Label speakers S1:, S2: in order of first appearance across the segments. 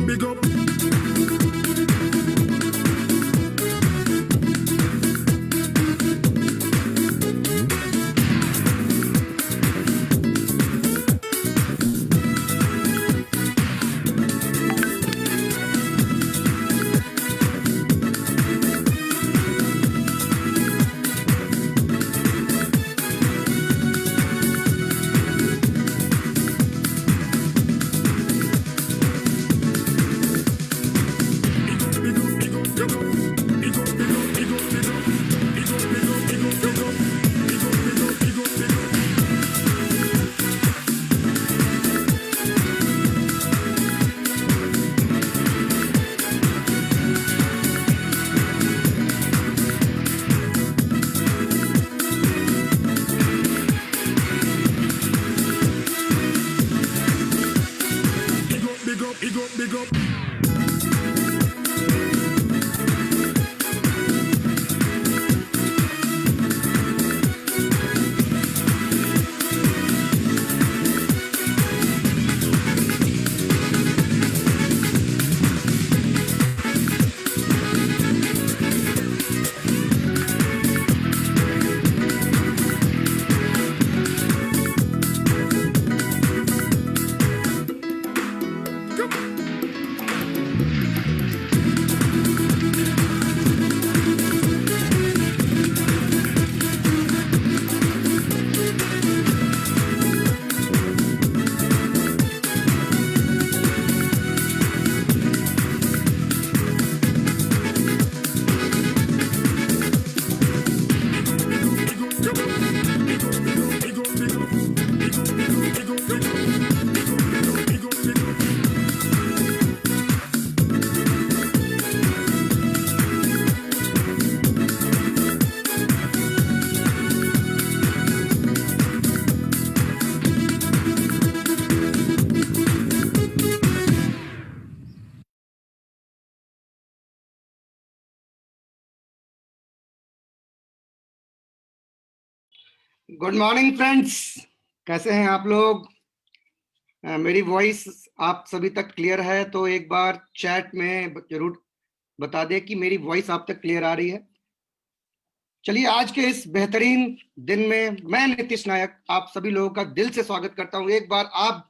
S1: big up. Big up.
S2: Good morning friends, कैसे हैं आप लोग? मेरी वॉइस आप सभी तक क्लियर है तो एक बार चैट में जरूर बता दें कि मेरी वॉइस आप तक क्लियर आ रही है। चलिए, आज के इस बेहतरीन दिन में मैं नीतीश नायक आप सभी लोगों का दिल से स्वागत करता हूं। एक बार आप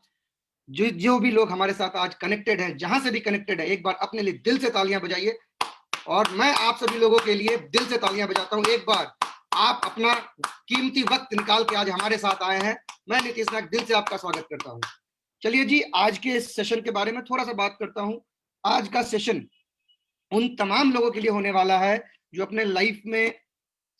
S2: जो भी लोग हमारे साथ आज कनेक्टेड हैं, जहां से भी कनेक्टेड है, एक बार अपने लिए दिल से तालियां बजाइए। और मैं आप सभी लोगों के लिए दिल से तालियां बजाता हूं। एक बार आप अपना कीमती वक्त निकाल के आज हमारे साथ आए हैं। मैं नीतीश नायक दिल से आपका स्वागत करता हूं। चलिए जी, आज के इस सेशन के बारे में थोड़ा सा बात करता हूं। आज का सेशन उन तमाम लोगों के लिए होने वाला है जो अपने लाइफ में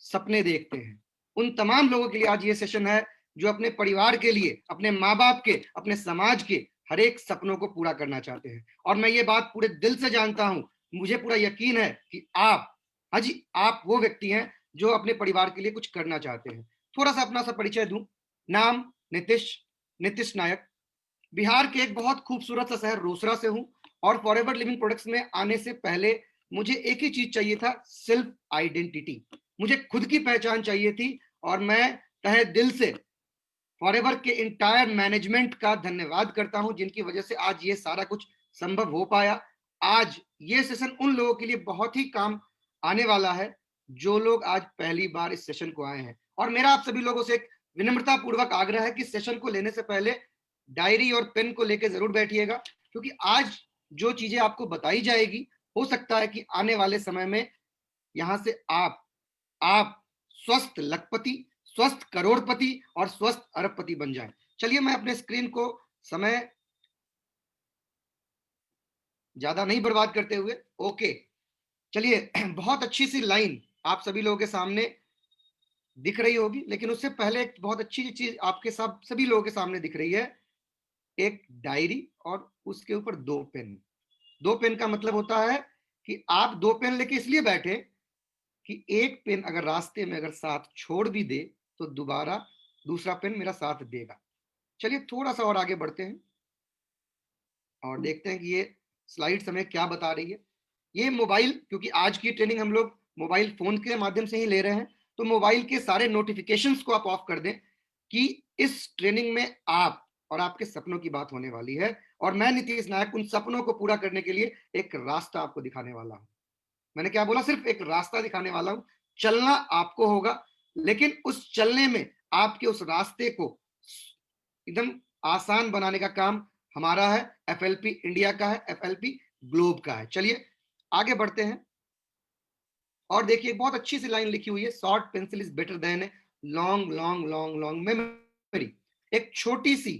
S2: सपने देखते हैं। उन तमाम लोगों के लिए आज ये सेशन है जो अपने परिवार के लिए, अपने माँ बाप के, अपने समाज के हर एक सपनों को पूरा करना चाहते हैं। और मैं ये बात पूरे दिल से जानता हूं, मुझे पूरा यकीन है कि आप, हाँ जी, आप वो व्यक्ति हैं जो अपने परिवार के लिए कुछ करना चाहते हैं। थोड़ा सा अपना सा परिचय दूं। नाम नीतीश नायक। बिहार के एक बहुत खूबसूरत सा शहर रोसड़ा से हूं। और फॉरएवर लिविंग प्रोडक्ट्स में आने से पहले मुझे एक ही चीज चाहिए था, सेल्फ आइडेंटिटी। मुझे खुद की पहचान चाहिए थी। और मैं तहे दिल से फॉरएवर के इंटायर मैनेजमेंट का धन्यवाद करता हूं, जिनकी वजह से आज ये सारा कुछ संभव हो पाया। आज ये सेशन उन लोगों के लिए बहुत ही काम आने वाला है जो लोग आज पहली बार इस सेशन को आए हैं। और मेरा आप सभी लोगों से एक विनम्रता पूर्वक आग्रह है कि सेशन को लेने से पहले डायरी और पेन को लेकर जरूर बैठिएगा, क्योंकि आज जो चीजें आपको बताई जाएगी, हो सकता है कि आने वाले समय में यहां से आप स्वस्थ लखपति, स्वस्थ करोड़पति और स्वस्थ अरबपति बन जाएं। चलिए, मैं अपने स्क्रीन को समय ज्यादा नहीं बर्बाद करते हुए, ओके, चलिए, बहुत अच्छी सी लाइन आप सभी लोगों के सामने दिख रही होगी, लेकिन उससे पहले एक बहुत अच्छी चीज आपके सभी लोगों के सामने दिख रही है। एक डायरी और उसके ऊपर दो पेन। दो पेन का मतलब होता है कि आप दो पेन लेके इसलिए बैठे कि एक पेन अगर रास्ते में अगर साथ छोड़ भी दे तो दोबारा दूसरा पेन मेरा साथ देगा। चलिए, थोड़ा सा और आगे बढ़ते हैं और देखते हैं कि ये स्लाइड्स हमें क्या बता रही है। ये मोबाइल, क्योंकि आज की ट्रेनिंग हम लोग मोबाइल फोन के माध्यम से ही ले रहे हैं, तो मोबाइल के सारे नोटिफिकेशंस को आप ऑफ कर दें कि इस ट्रेनिंग में आप और आपके सपनों की बात होने वाली है। और मैं नीतीश नायक उन सपनों को पूरा करने के लिए एक रास्ता आपको दिखाने वाला हूं। मैंने क्या बोला? सिर्फ एक रास्ता दिखाने वाला हूं। चलना आपको होगा, लेकिन उस चलने में आपके उस रास्ते को एकदम आसान बनाने का काम हमारा है, एफएलपी इंडिया का है, एफएलपी ग्लोब का है। चलिए आगे बढ़ते हैं। और देखिए बहुत अच्छी सी लाइन लिखी हुई है, short pencil is better than long long long long memory. एक छोटी सी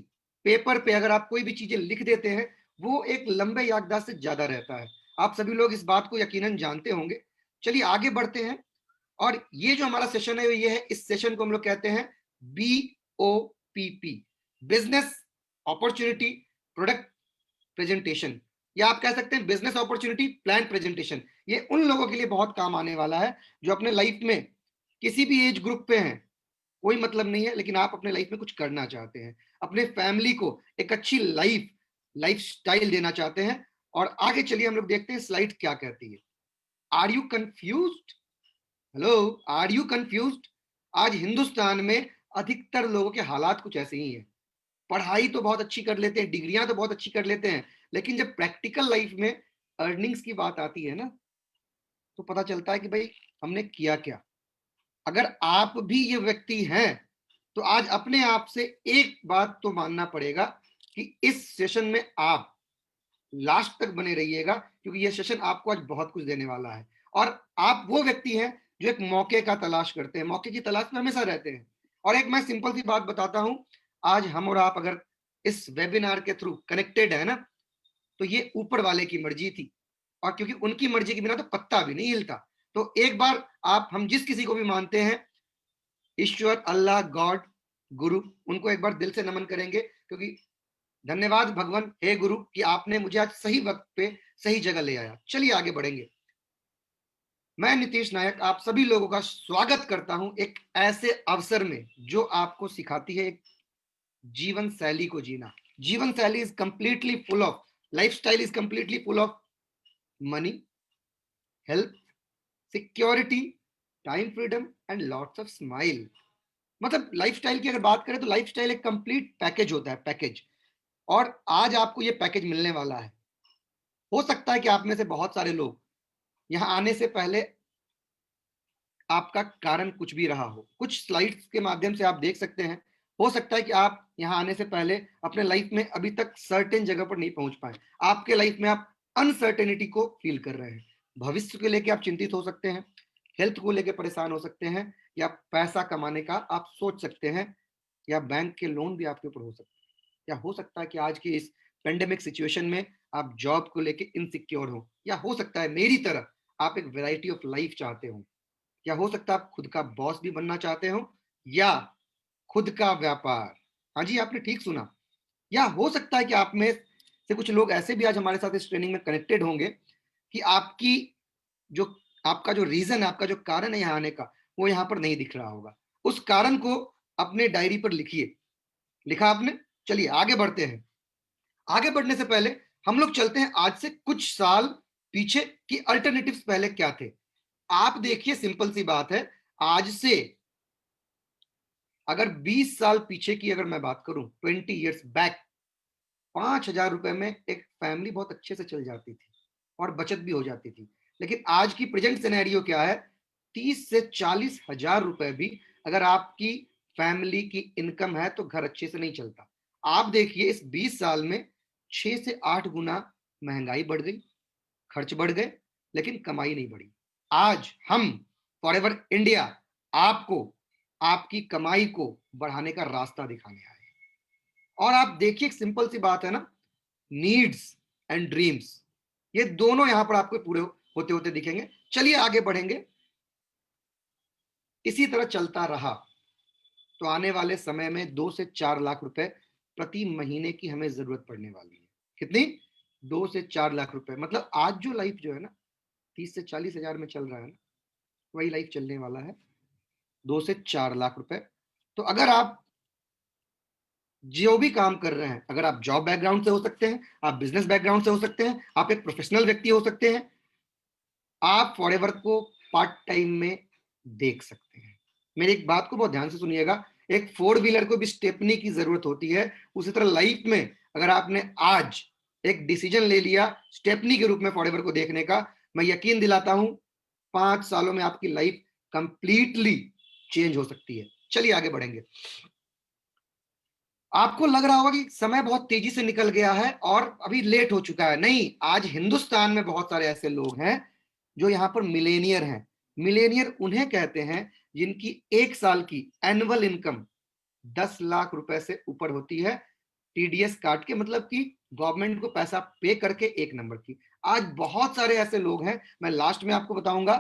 S2: पेपर पे अगर आप कोई भी चीजें लिख देते हैं, वो एक लंबे याददाश्त से ज्यादा रहता है। आप सभी लोग इस बात को यकीनन जानते होंगे। चलिए आगे बढ़ते हैं। और ये जो हमारा सेशन है ये है, इस सेशन को हम लोग कहते हैं BOPP, business opportunity product presentation, या आप कह सकते हैं बिजनेस अपॉर्चुनिटी प्लान प्रेजेंटेशन। ये उन लोगों के लिए बहुत काम आने वाला है जो अपने लाइफ में किसी भी एज ग्रुप पे हैं, कोई मतलब नहीं है, लेकिन आप अपने लाइफ में कुछ करना चाहते हैं, अपने फैमिली को एक अच्छी लाइफ स्टाइल देना चाहते हैं। और आगे चलिए हम लोग देखते हैं स्लाइड क्या कहती है। Are you confused? Hello, are you confused? आज हिंदुस्तान में अधिकतर लोगों के हालात कुछ ऐसे ही हैं। पढ़ाई तो बहुत अच्छी कर लेते हैं, डिग्रियां तो बहुत अच्छी कर लेते हैं, लेकिन जब प्रैक्टिकल लाइफ में अर्निंग्स की बात आती है ना, तो पता चलता है कि भाई हमने किया क्या। अगर आप भी ये व्यक्ति हैं तो आज अपने आप से एक बात तो मानना पड़ेगा कि इस सेशन में आप लास्ट तक बने रहिएगा, क्योंकि ये सेशन आपको आज बहुत कुछ देने वाला है। और आप वो व्यक्ति हैं जो एक मौके का तलाश करते हैं, मौके की तलाश में हमेशा रहते हैं। और एक मैं सिंपल सी बात बताता हूं, आज हम और आप अगर इस वेबिनार के थ्रू कनेक्टेड है ना, तो ये ऊपर वाले की मर्जी थी, और क्योंकि उनकी मर्जी के बिना तो पत्ता भी नहीं हिलता। तो एक बार आप, हम जिस किसी को भी मानते हैं, ईश्वर, अल्लाह, गॉड, गुरु, उनको एक बार दिल से नमन करेंगे, क्योंकि धन्यवाद भगवान, हे गुरु, कि आपने मुझे आज सही वक्त पे सही जगह ले आया। चलिए आगे बढ़ेंगे। मैं नीतीश नायक आप सभी लोगों का स्वागत करता हूं एक ऐसे अवसर में जो आपको सिखाती है एक जीवन शैली को जीना। जीवन शैली is completely full of, lifestyle is completely full of money, health, security, time freedom and lots of smile. मतलब लाइफस्टाइल की अगर बात करें तो लाइफस्टाइल एक कंप्लीट पैकेज होता है, पैकेज। और आज आपको ये पैकेज मिलने वाला है। हो सकता है कि आप में से बहुत सारे लोग यहां आने से पहले आपका कारण कुछ भी रहा हो, कुछ स्लाइड्स के माध्यम से आप देख सकते हैं। हो सकता है कि आप यहां आने से पहले अपने लाइफ में अभी तक सर्टेन जगह पर नहीं पहुंच पाए, आपके लाइफ में आप अनसर्टेनिटी को फील कर रहे हैं। भविष्य को लेकर आप चिंतित हो सकते हैं, हेल्थ को लेकर परेशान हो सकते हैं, या पैसा कमाने का आप सोच सकते हैं, या बैंक के लोन भी आपके ऊपर हो सकते हैं, या हो सकता है कि आज की इस पेंडेमिक सिचुएशन में आप जॉब को लेकर इनसिक्योर हो, या हो सकता है मेरी तरह आप एक वैरायटी ऑफ लाइफ चाहते हो, या हो सकता है आप खुद का बॉस भी बनना चाहते हो, या खुद का व्यापार। हाँ जी, आपने ठीक सुना। या हो सकता है कि आप में से कुछ लोग ऐसे भी आज हमारे साथ इस ट्रेनिंग में कनेक्टेड होंगे कि आपकी जो आपका जो रीजन है, आपका जो कारण है यहाँ आने का, वो यहाँ पर नहीं दिख रहा होगा। उस कारण को अपने डायरी पर लिखिए। लिखा आपने? चलिए आगे बढ़ते हैं। आगे बढ़ने से पहले हम लोग चलते हैं आज से कुछ साल पीछे की अल्टरनेटिव्स पहले क्या थे। आप देखिए, सिंपल सी बात है, आज से अगर 20 साल पीछे की अगर मैं बात करूं, 20 years बैक, 5,000 रुपए में एक फैमिली बहुत अच्छे से चल जाती थी और बचत भी हो जाती थी। लेकिन आज की प्रेजेंट सिनेरियो क्या है? 30 से 40 हजार रुपए भी अगर आपकी फैमिली की इनकम है तो घर अच्छे से नहीं चलता। आप देखिए इस 20 साल में 6 से 8 गुना महंगाई बढ़ गई, खर्च बढ़ गए, लेकिन कमाई नहीं बढ़ी। आज हम फॉरएवर इंडिया आपको आपकी कमाई को बढ़ाने का रास्ता दिखाने आए। और आप देखिए, एक सिंपल सी बात है ना, नीड्स एंड ड्रीम्स, ये दोनों यहां पर आपको पूरे होते होते दिखेंगे। चलिए आगे बढ़ेंगे। इसी तरह चलता रहा तो आने वाले समय में 2 से 4 लाख रुपए प्रति महीने की हमें जरूरत पड़ने वाली है। कितनी? 2 से 4 लाख रुपए। मतलब आज जो लाइफ जो है ना 30 से 40 हजार में चल रहा है ना, वही लाइफ चलने वाला है 2 से 4 लाख रुपए। तो अगर आप जो भी काम कर रहे हैं, अगर आप जॉब बैकग्राउंड से हो सकते हैं, आप बिजनेस बैकग्राउंड से हो सकते हैं, आप एक प्रोफेशनल व्यक्ति हो सकते हैं, आप फॉरएवर को पार्ट टाइम में देख सकते हैं। मेरी एक बात को बहुत ध्यान से सुनिएगा, एक 4 व्हीलर को भी स्टेपनी की जरूरत होती है, उसी तरह लाइफ में अगर आपने आज एक डिसीजन ले लिया स्टेपनी के रूप में फॉरएवर को देखने का, मैं यकीन दिलाता हूं 5 सालों में आपकी लाइफ कंप्लीटली चेंज हो सकती है। चलिए आगे बढ़ेंगे। आपको लग रहा होगा कि समय बहुत तेजी से निकल गया है और अभी लेट हो चुका है। नहीं, आज हिंदुस्तान में बहुत सारे ऐसे लोग हैं जो यहाँ पर मिलेनियर हैं। मिलेनियर उन्हें कहते हैं जिनकी 1 साल की एनुअल इनकम 10 लाख रुपए से ऊपर होती है, टीडीएस काट के, मतलब कि गवर्नमेंट को पैसा पे करके, एक नंबर की। आज बहुत सारे ऐसे लोग हैं, मैं लास्ट में आपको बताऊंगा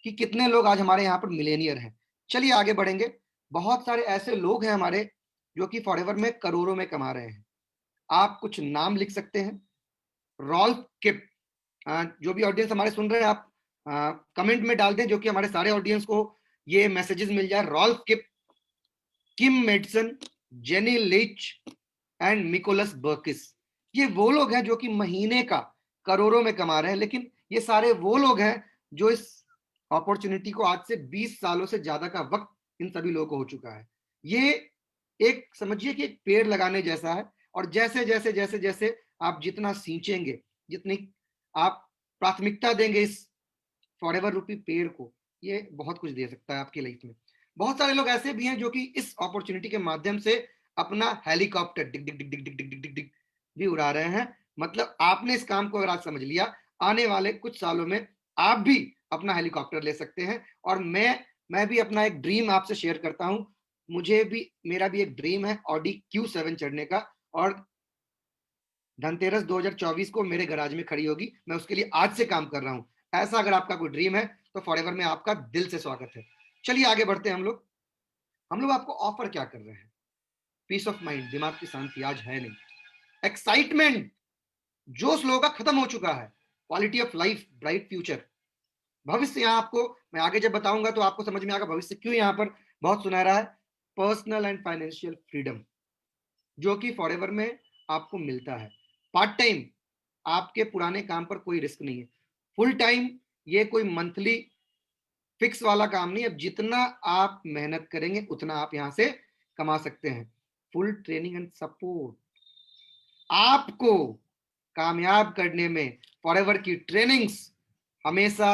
S2: कि कितने लोग आज हमारे यहाँ पर मिलेनियर हैं। चलिए आगे बढ़ेंगे। बहुत सारे ऐसे लोग हैं हमारे जो कि फॉरएवर में करोड़ों में कमा रहे हैं। आप कुछ नाम लिख सकते हैं। रॉल्फ किप, जो भी ऑडियंस हमारे सुन रहे हैं आप कमेंट में डाल दें, जो कि हमारे सारे ऑडियंस को ये मैसेजेस मिल जाए। Rolf Kip, Kim Madsen, Jenny Lich and Nicholas Berkis, ये वो लोग हैं जो कि महीने का करोड़ों में कमा रहे हैं। लेकिन ये सारे वो लोग हैं जो इस अपॉर्चुनिटी को, आज से 20 सालों से ज्यादा का वक्त इन सभी लोगों को हो चुका है। ये एक समझिए कि एक पेड़ लगाने जैसा है, और जैसे जैसे जैसे जैसे आप जितना सींचेंगे, जितनी आप प्राथमिकता देंगे इस फॉरएवर रूपी पेड़ को, ये बहुत कुछ दे सकता है आपकी लाइफ में। बहुत सारे लोग ऐसे भी हैं जो कि इस अपॉर्चुनिटी के माध्यम से अपना हेलीकॉप्टर डिग डिग डिग डिग डिग डिग डिग डिग डिग भी उड़ा रहे हैं। मतलब आपने इस काम को अगर आज समझ लिया, आने वाले कुछ सालों में आप भी अपना हेलीकॉप्टर ले सकते हैं। और मैं भी अपना एक ड्रीम आपसे शेयर करता हूं। मेरा भी एक ड्रीम है ऑडी Q7 चढ़ने का, और धनतेरस 2024 को मेरे गराज में खड़ी होगी। मैं उसके लिए आज से काम कर रहा हूं। ऐसा अगर आपका कोई ड्रीम है तो फॉरएवर में आपका दिल से स्वागत है। चलिए आगे बढ़ते हैं। हम लोग आपको ऑफर क्या कर रहे हैं? पीस ऑफ माइंड, दिमाग की शांति आज है नहीं। एक्साइटमेंट, जोश लोगों का खत्म हो चुका है। Quality of life, bright future, भविष्य। यहाँ आपको मैं आगे जब बताऊंगा तो आपको समझ में आएगा भविष्य क्यों यहाँ पर बहुत सुनहरा है। पर्सनल एंड फाइनेंशियल फ्रीडम, जो कि फॉरएवर में आपको मिलता है। पार्ट टाइम, आपके पुराने काम पर कोई रिस्क नहीं है। फुल टाइम, ये कोई मंथली फिक्स वाला काम नहीं। अब जितना आप मेहनत करेंगे उतना आप यहां से कमा सकते हैं। फुल ट्रेनिंग एंड सपोर्ट, आपको कामयाब करने में फॉरएवर की ट्रेनिंग्स हमेशा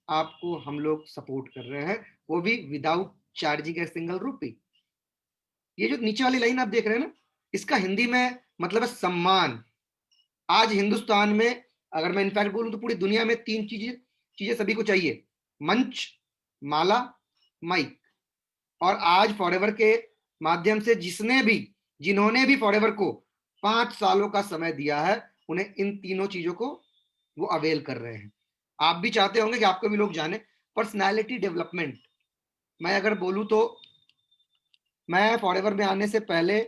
S2: आपको हम लोग सपोर्ट कर रहे हैं, वो भी विदाउट चार्जिंग ए सिंगल रूपी। ये जो नीचे वाली लाइन आप देख रहे हैं ना, इसका हिंदी में मतलब है सम्मान। आज हिंदुस्तान में, अगर मैं इनफैक्ट बोलूं तो पूरी दुनिया में 3 चीजें चीजें सभी को चाहिए: मंच, माला, माइक। और आज फॉरएवर के माध्यम से जिन्होंने भी फॉरएवर को 5 सालों का समय दिया है, उन्हें इन तीनों चीजों को वो अवेल कर रहे हैं। आप भी चाहते होंगे कि आपको भी लोग जाने। पर्सनैलिटी डेवलपमेंट, मैं अगर बोलूं तो मैं फॉरएवर में आने से पहले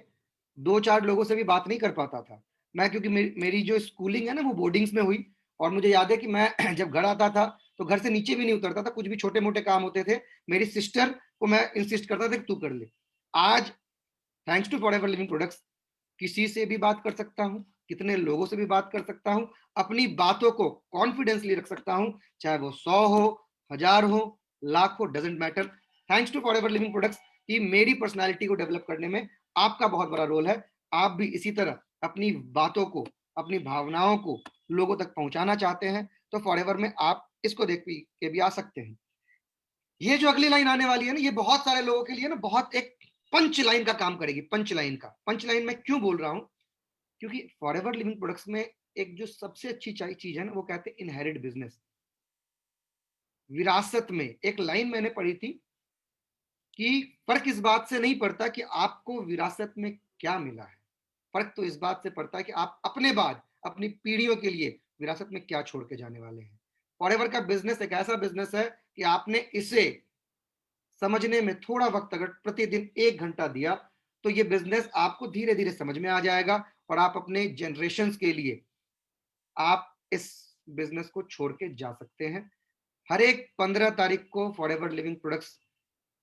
S2: 2-4 लोगों से भी बात नहीं कर पाता था। मैं, क्योंकि मेरी जो स्कूलिंग है ना वो बोर्डिंग्स में हुई, और मुझे याद है कि मैं जब घर आता था तो घर से नीचे भी नहीं उतरता था। कुछ भी छोटे मोटे काम होते थे, मेरी सिस्टर को मैं इंसिस्ट करता था कि तू कर ले। आज thanks to Forever Living Products, किसी से भी बात कर सकता हूँ, कितने लोगों से भी बात कर सकता हूँ, अपनी बातों को कॉन्फिडेंसली रख सकता हूँ, चाहे वो 100 हो, 1000 हो, लाख हो, doesn't matter. Thanks to Forever Living Products कि मेरी पर्सनालिटी को डेवलप करने में आपका बहुत बड़ा रोल है। आप भी इसी तरह अपनी बातों को, अपनी भावनाओं को लोगों तक पहुंचाना चाहते हैं तो फॉरएवर में आप इसको देख के भी आ सकते हैं। ये जो अगली लाइन आने वाली है ना, ये बहुत सारे लोगों के लिए ना बहुत एक पंच लाइन का काम करेगी। पंच लाइन मैं क्यों बोल रहा हूं? क्योंकि फॉरएवर लिविंग प्रोडक्ट्स में एक जो सबसे अच्छी चीज है ना, वो कहते हैं इनहेरिट बिजनेस, विरासत में। एक लाइन मैंने पढ़ी थी कि फर्क इस बात से नहीं पड़ता कि आपको विरासत में क्या मिला है, फर्क तो इस बात से पड़ता है कि आप अपने बाद अपनी पीढ़ियों के लिए विरासत में क्या छोड़ के जाने वाले हैं। फॉरएवर का बिजनेस एक ऐसा बिजनेस है कि आपने इसे समझने में थोड़ा वक्त अगर प्रतिदिन 1 घंटा दिया तो ये बिजनेस आपको धीरे धीरे समझ में आ जाएगा, और आप अपने जनरेशन के लिए आप इस बिजनेस को छोड़ के जा सकते हैं। हर एक 15 तारीख को फॉरएवर लिविंग प्रोडक्ट्स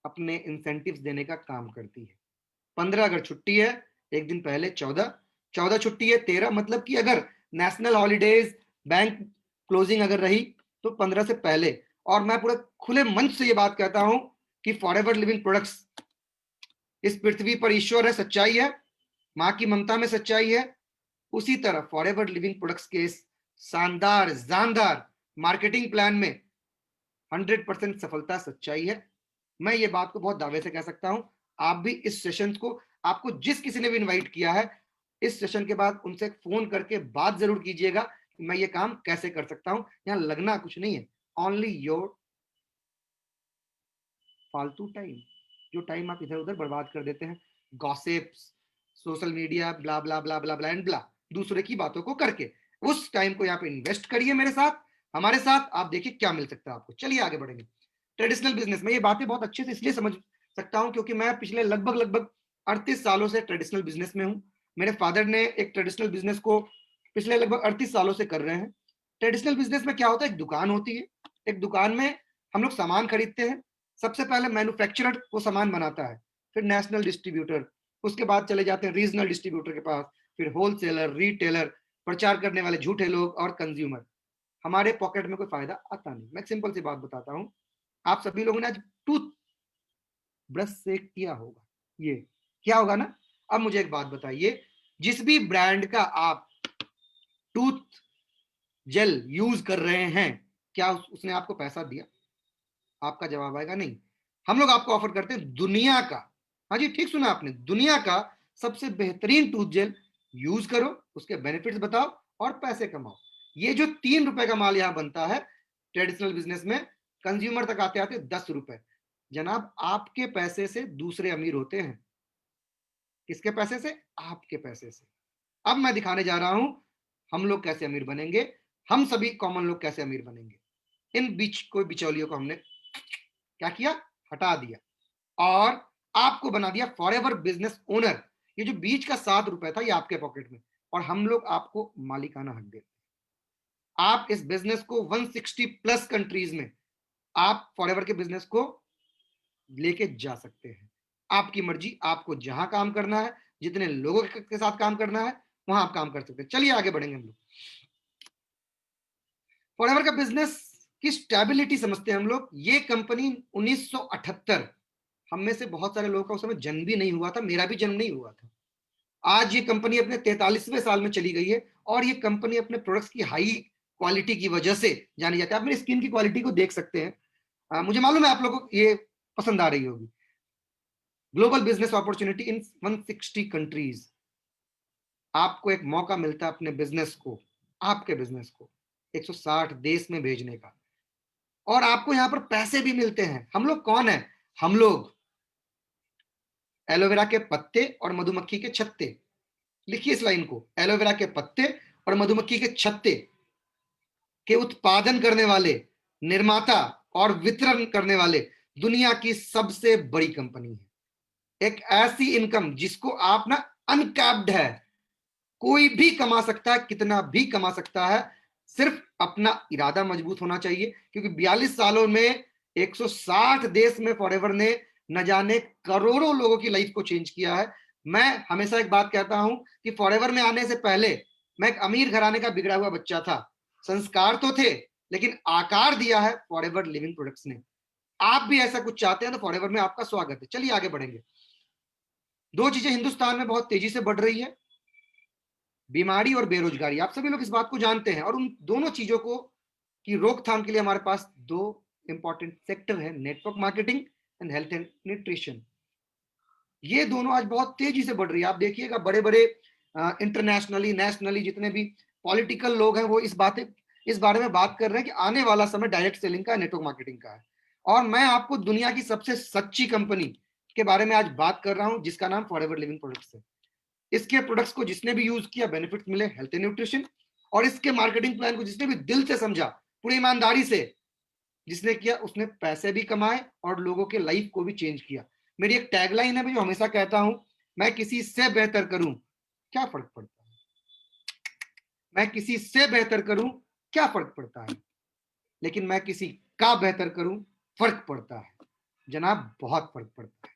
S2: अपने इंसेंटिव्स देने का काम करती है। 15 अगर छुट्टी है, एक दिन पहले 14 छुट्टी है 13, मतलब कि अगर नेशनल हॉलीडेज, बैंक क्लोजिंग अगर रही तो 15 से पहले। और मैं पूरे खुले मंच से ये बात कहता हूं कि फॉरएवर लिविंग प्रोडक्ट्स इस पृथ्वी पर ईश्वर है, सच्चाई है, माँ की ममता में सच्चाई है, उसी तरह फॉरएवर लिविंग प्रोडक्ट्स के इस शानदार जानदार मार्केटिंग प्लान में 100% सफलता सच्चाई है। मैं ये बात को बहुत दावे से कह सकता हूं। आप भी इस सेशन को, आपको जिस किसी ने भी इनवाइट किया है, इस सेशन के बाद उनसे फोन करके बात जरूर कीजिएगा कि मैं ये काम कैसे कर सकता हूं। यहां लगना कुछ नहीं है, ओनली योर फालतू टाइम, जो टाइम आप इधर उधर बर्बाद कर देते हैं, gossips, social media, blah blah blah blah blah and blah, दूसरे की बातों को करके, उस टाइम को यहाँ पे इन्वेस्ट करिए मेरे साथ, हमारे साथ, आप देखिए क्या मिल सकता है आपको। चलिए आगे बढ़ेंगे। ट्रेडिशनल बिजनेस में ये बातें बहुत अच्छे से इसलिए समझ सकता हूं क्योंकि मैं पिछले लगभग लगभग 38 सालों से ट्रेडिशनल बिजनेस में हूं। मेरे फादर ने एक ट्रेडिशनल बिजनेस को पिछले लगभग 38 सालों से कर रहे हैं। ट्रेडिशनल बिजनेस में क्या होता है, एक दुकान होती है, एक दुकान में हम लोग सामान खरीदते हैं। सबसे पहले मैन्युफैक्चरर वो सामान बनाता है, फिर नेशनल डिस्ट्रीब्यूटर, उसके बाद चले जाते हैं रीजनल डिस्ट्रीब्यूटर के पास, फिर होलसेलर, रिटेलर, प्रचार करने वाले झूठे लोग और कंज्यूमर। हमारे पॉकेट में कोई फायदा आता नहीं। मैं सिंपल सी बात बताता हूं, आप सभी लोगों ने आज टूथ ब्रश से किया होगा, ये क्या होगा ना। अब मुझे एक बात बताइए, जिस भी ब्रांड का आप टूथ जेल यूज कर रहे हैं, क्या उसने आपको पैसा दिया? आपका जवाब आएगा नहीं। हम लोग आपको ऑफर करते हैं दुनिया का, हाँ जी ठीक सुना आपने, दुनिया का सबसे बेहतरीन टूथ जेल यूज करो, उसके बेनिफिट्स बताओ और पैसे कमाओ। ये जो 3 रुपए का माल यहां बनता है ट्रेडिशनल बिजनेस में, कंज्यूमर तक आते आते 10 रुपए। जनाब, आपके पैसे से दूसरे अमीर होते हैं। किसके पैसे से? आपके पैसे से। अब मैं दिखाने जा रहा हूं हम लोग कैसे अमीर बनेंगे, हम सभी कॉमन लोग कैसे अमीर बनेंगे। इन बीच कोई बिचौलियों को हमने क्या किया, हटा दिया और आपको बना दिया फॉरएवर बिजनेस ओनर। ये जो बीच का 7 रुपए था, ये आपके पॉकेट में, और हम लोग आपको मालिकाना हक देते। आप इस बिजनेस को 160 प्लस कंट्रीज में आप फॉरएवर के बिजनेस को लेके जा सकते हैं। आपकी मर्जी, आपको जहां काम करना है, जितने लोगों के साथ काम करना है, वहां आप काम कर सकते हैं। चलिए आगे बढ़ेंगे हम लोग। फॉरएवर का बिजनेस की स्टेबिलिटी समझते हैं हम लोग। ये कंपनी 1978, हम में से बहुत सारे लोगों का उस समय जन्म भी नहीं हुआ था, मेरा भी जन्म नहीं हुआ था। आज ये कंपनी अपने 43वें साल में चली गई है और ये कंपनी अपने प्रोडक्ट्स की हाई क्वालिटी की वजह से जानी जाती है। आप मेरी स्किन की क्वालिटी को देख सकते हैं। मुझे मालूम है आप लोगों को ये पसंद आ रही होगी। Global business opportunity in 160 countries. आपको एक मौका मिलता है अपने बिजनेस को, आपके बिजनेस को 160 देश में भेजने का, और आपको यहां पर पैसे भी मिलते हैं। हम लोग कौन है? हम लोग एलोवेरा के पत्ते और मधुमक्खी के छत्ते। लिखिए इस लाइन को, एलोवेरा के पत्ते और मधुमक्खी के छत्ते के उत्पादन करने वाले, निर्माता और वितरण करने वाले दुनिया की सबसे बड़ी कंपनी है। एक ऐसी इनकम जिसको आप ना अनकैप्ड है, कोई भी कमा सकता है, कितना भी कमा सकता है, सिर्फ अपना इरादा मजबूत होना चाहिए। क्योंकि 42 सालों में 160 देश में फॉरएवर ने न जाने करोड़ों लोगों की लाइफ को चेंज किया है। मैं हमेशा एक बात कहता हूं कि फॉरएवर में आने से पहले मैं एक अमीर घराने का बिगड़ा हुआ बच्चा था। संस्कार तो थे, लेकिन आकार दिया है फॉरएवर लिविंग प्रोडक्ट्स ने। आप भी ऐसा कुछ चाहते हैं तो फॉरएवर में आपका स्वागत है। चलिए आगे बढ़ेंगे। दो चीजें हिंदुस्तान में बहुत तेजी से बढ़ रही है, बीमारी और बेरोजगारी। आप सभी लोग इस बात को जानते हैं, और उन दोनों चीजों को की रोकथाम के लिए हमारे पास दो इंपॉर्टेंट सेक्टर है, network marketing and health and nutrition. ये दोनों आज बहुत तेजी से बढ़ रही है। आप देखिएगा बड़े बड़े इंटरनेशनली, नेशनली जितने भी पॉलिटिकल लोग हैं वो इस बारे में बात कर रहे हैं कि आने वाला समय डायरेक्ट सेलिंग का, नेटवर्क मार्केटिंग का है। और मैं आपको दुनिया की सबसे सच्ची कंपनी के बारे में आज बात कर रहा हूं, जिसका नाम फॉरएवर लिविंग प्रोडक्ट्स है। इसके प्रोडक्ट्स को जिसने भी यूज किया, बेनिफिट मिले, हेल्थ एंड न्यूट्रिशन। और इसके मार्केटिंग प्लान को जिसने भी दिल से समझा, पूरी ईमानदारी से जिसने किया, उसने पैसे भी कमाए और लोगों के लाइफ को भी चेंज किया। मेरी एक टैगलाइन है जो हमेशा कहता हूं, मैं किसी से बेहतर करूं, क्या फर्क पड़ता है? मैं किसी से बेहतर करूं, क्या फर्क पड़ता है? लेकिन मैं किसी का बेहतर करूं, फर्क पड़ता है जनाब, बहुत फर्क पड़ता है।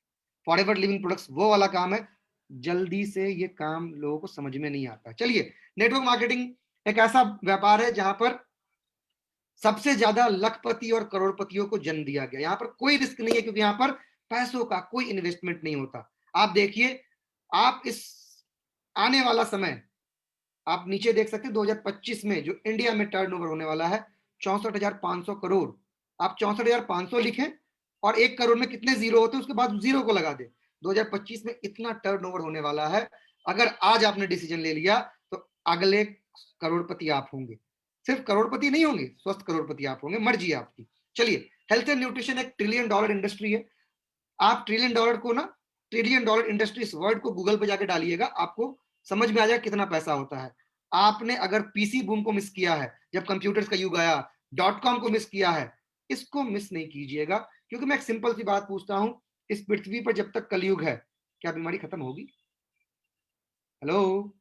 S2: फॉरएवर लिविंग प्रोडक्ट्स वो वाला काम है, जल्दी से ये काम लोगों को समझ में नहीं आता। चलिए, नेटवर्क मार्केटिंग एक ऐसा व्यापार है जहां पर सबसे ज्यादा लखपति और करोड़पतियों को जन्म दिया गया। यहां पर कोई रिस्क नहीं है, क्योंकि यहां पर पैसों का कोई इन्वेस्टमेंट नहीं होता। आप देखिए, आप इस आने वाला समय आप नीचे देख सकते हैं 2025 में जो इंडिया में टर्नओवर होने वाला है 64,500 करोड़। आप 64,500 लिखें और 1 करोड़ में कितने जीरो होते हैं उसके बाद जीरो को लगा दे। 2025 में इतना टर्नओवर होने वाला है। अगर आज आपने डिसीजन ले लिया तो अगले करोड़पति आप होंगे। सिर्फ करोड़पति नहीं होंगे, स्वस्थ करोड़पति आप होंगे, मर्जी है आपकी। चलिए, हेल्थ एंड न्यूट्रिशन एक ट्रिलियन डॉलर इंडस्ट्री है। आप ट्रिलियन डॉलर को ना, ट्रिलियन डॉलर इंडस्ट्री इस वर्ड को गूगल पे जाके डालिएगा, आपको समझ में आ जाएगा कितना पैसा होता है। आपने अगर पीसी बूम को मिस किया है, जब कंप्यूटर्स का युग आया, डॉट कॉम को मिस किया है, इसको मिस नहीं कीजिएगा। क्योंकि मैं एक सिंपल सी बात पूछता हूं, इस पृथ्वी पर जब तक कलयुग है, क्या बीमारी खत्म होगी? हेलो?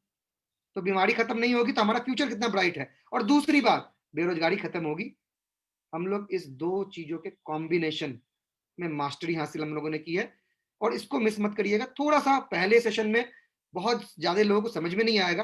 S2: तो बीमारी खत्म नहीं होगी तो हमारा फ्यूचर कितना ब्राइट है। और दूसरी बात, बेरोजगारी खत्म होगी। हम लोग इस दो चीजों के कॉम्बिनेशन में मास्टरी हासिल हम लोगों ने की है। और इसको मिस मत करिएगा। थोड़ा सा पहले सेशन में बहुत ज्यादा लोगों को समझ में नहीं आएगा।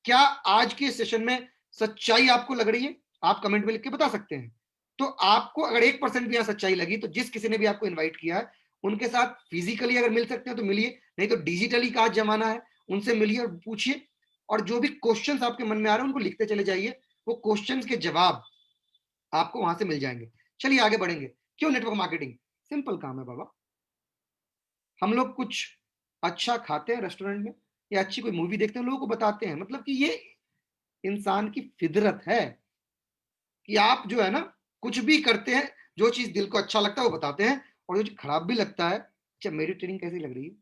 S2: क्या आज के सेशन में सच्चाई आपको लग रही है? आप कमेंट में लिख के बता सकते हैं। तो आपको अगर 1% भी यहाँ सच्चाई लगी तो जिस किसी ने भी आपको इन्वाइट किया है उनके साथ फिजिकली अगर मिल सकते हैं तो मिलिए, नहीं तो डिजिटली का आज जमाना है, उनसे मिलिए और पूछिए। और जो भी क्वेश्चंस आपके मन में आ रहे हैं उनको लिखते चले जाइए, वो क्वेश्चंस के जवाब आपको वहां से मिल जाएंगे। चलिए आगे बढ़ेंगे। क्यों नेटवर्क मार्केटिंग? सिंपल काम है बाबा। हम लोग कुछ अच्छा खाते हैं रेस्टोरेंट में या अच्छी कोई मूवी देखते हैं, लोगों को बताते हैं। मतलब कि ये इंसान की फितरत है कि आप जो है ना कुछ भी करते हैं, जो चीज दिल को अच्छा लगता है वो बताते हैं, और जो चीज खराब भी लगता है। अच्छा, मेरी ट्रेनिंग कैसी लग रही है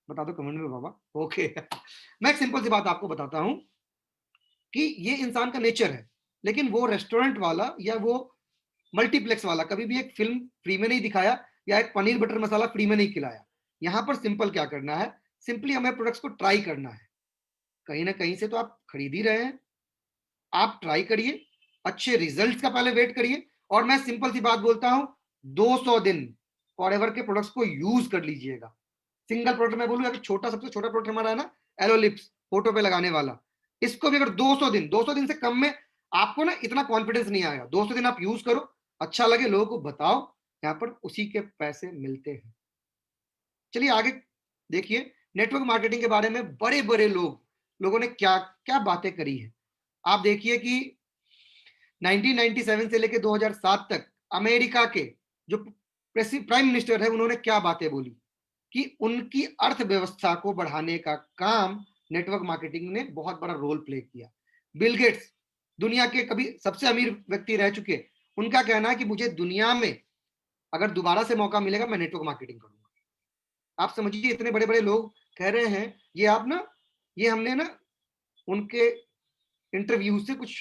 S2: बता दो कमेंट में बाबा। ओके। मैं एक सिंपल सी बात आपको बताता हूं कि ये इंसान का नेचर है। लेकिन वो रेस्टोरेंट वाला या वो मल्टीप्लेक्स वाला कभी भी एक फिल्म फ्री में नहीं दिखाया या एक पनीर बटर मसाला फ्री में नहीं खिलाया। यहां पर सिंपल क्या करना है, सिंपली हमें प्रोडक्ट्स को ट्राई करना है। कहीं ना कहीं से तो आप खरीद ही रहे हैं, आप ट्राई करिए, अच्छे रिजल्ट्स का पहले वेट करिए। और मैं सिंपल सी बात बोलता हूं, 200 दिन फॉरएवर के प्रोडक्ट्स को यूज कर लीजिएगा। सिंगल प्रोडक्ट मैं बोलूँ, अगर छोटा सबसे छोटा प्रोडक्ट हमारा है ना एलोलिप्स, फोटो पे लगाने वाला, इसको भी अगर 200 दिन से कम में आपको ना इतना कॉन्फिडेंस नहीं आएगा। 200 दिन आप यूज करो, अच्छा लगे लोगों को बताओ, यहाँ पर उसी के पैसे मिलते हैं। चलिए आगे देखिए, नेटवर्क मार्केटिंग के बारे में बड़े बड़े लोगों ने क्या क्या बातें करी है। आप देखिए कि 1997 से लेकर 2007 तक अमेरिका के जो प्राइम मिनिस्टर है उन्होंने क्या बातें बोली कि उनकी अर्थव्यवस्था को बढ़ाने का काम नेटवर्क मार्केटिंग ने बहुत बड़ा रोल प्ले किया। बिल गेट्स दुनिया के कभी सबसे अमीर व्यक्ति रह चुके, उनका कहना है कि मुझे दुनिया में अगर दोबारा से मौका मिलेगा मैं नेटवर्क मार्केटिंग करूंगा। आप समझिए, इतने बड़े बड़े लोग कह रहे हैं। ये आप ना, ये हमने ना उनके इंटरव्यू से कुछ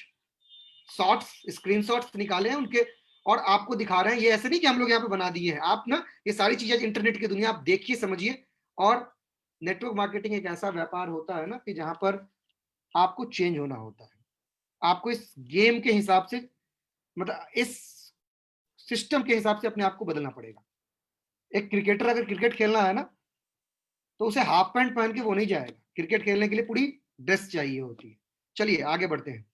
S2: शॉर्ट्स, स्क्रीनशॉट्स निकाले हैं उनके, और आपको दिखा रहे हैं। ये ऐसे नहीं कि हम लोग यहाँ पे बना दिए हैं। आप ना ये सारी चीजें इंटरनेट की दुनिया आप देखिए, समझिए। और नेटवर्क मार्केटिंग एक ऐसा व्यापार होता है ना कि जहां पर आपको चेंज होना होता है। आपको इस गेम के हिसाब से, मतलब इस सिस्टम के हिसाब से अपने आप को बदलना पड़ेगा। एक क्रिकेटर अगर क्रिकेट खेलना है ना तो उसे हाफ पैंट पहन के वो नहीं जाएगा। क्रिकेट खेलने के लिए पूरी ड्रेस चाहिए होती है। चलिए आगे बढ़ते हैं।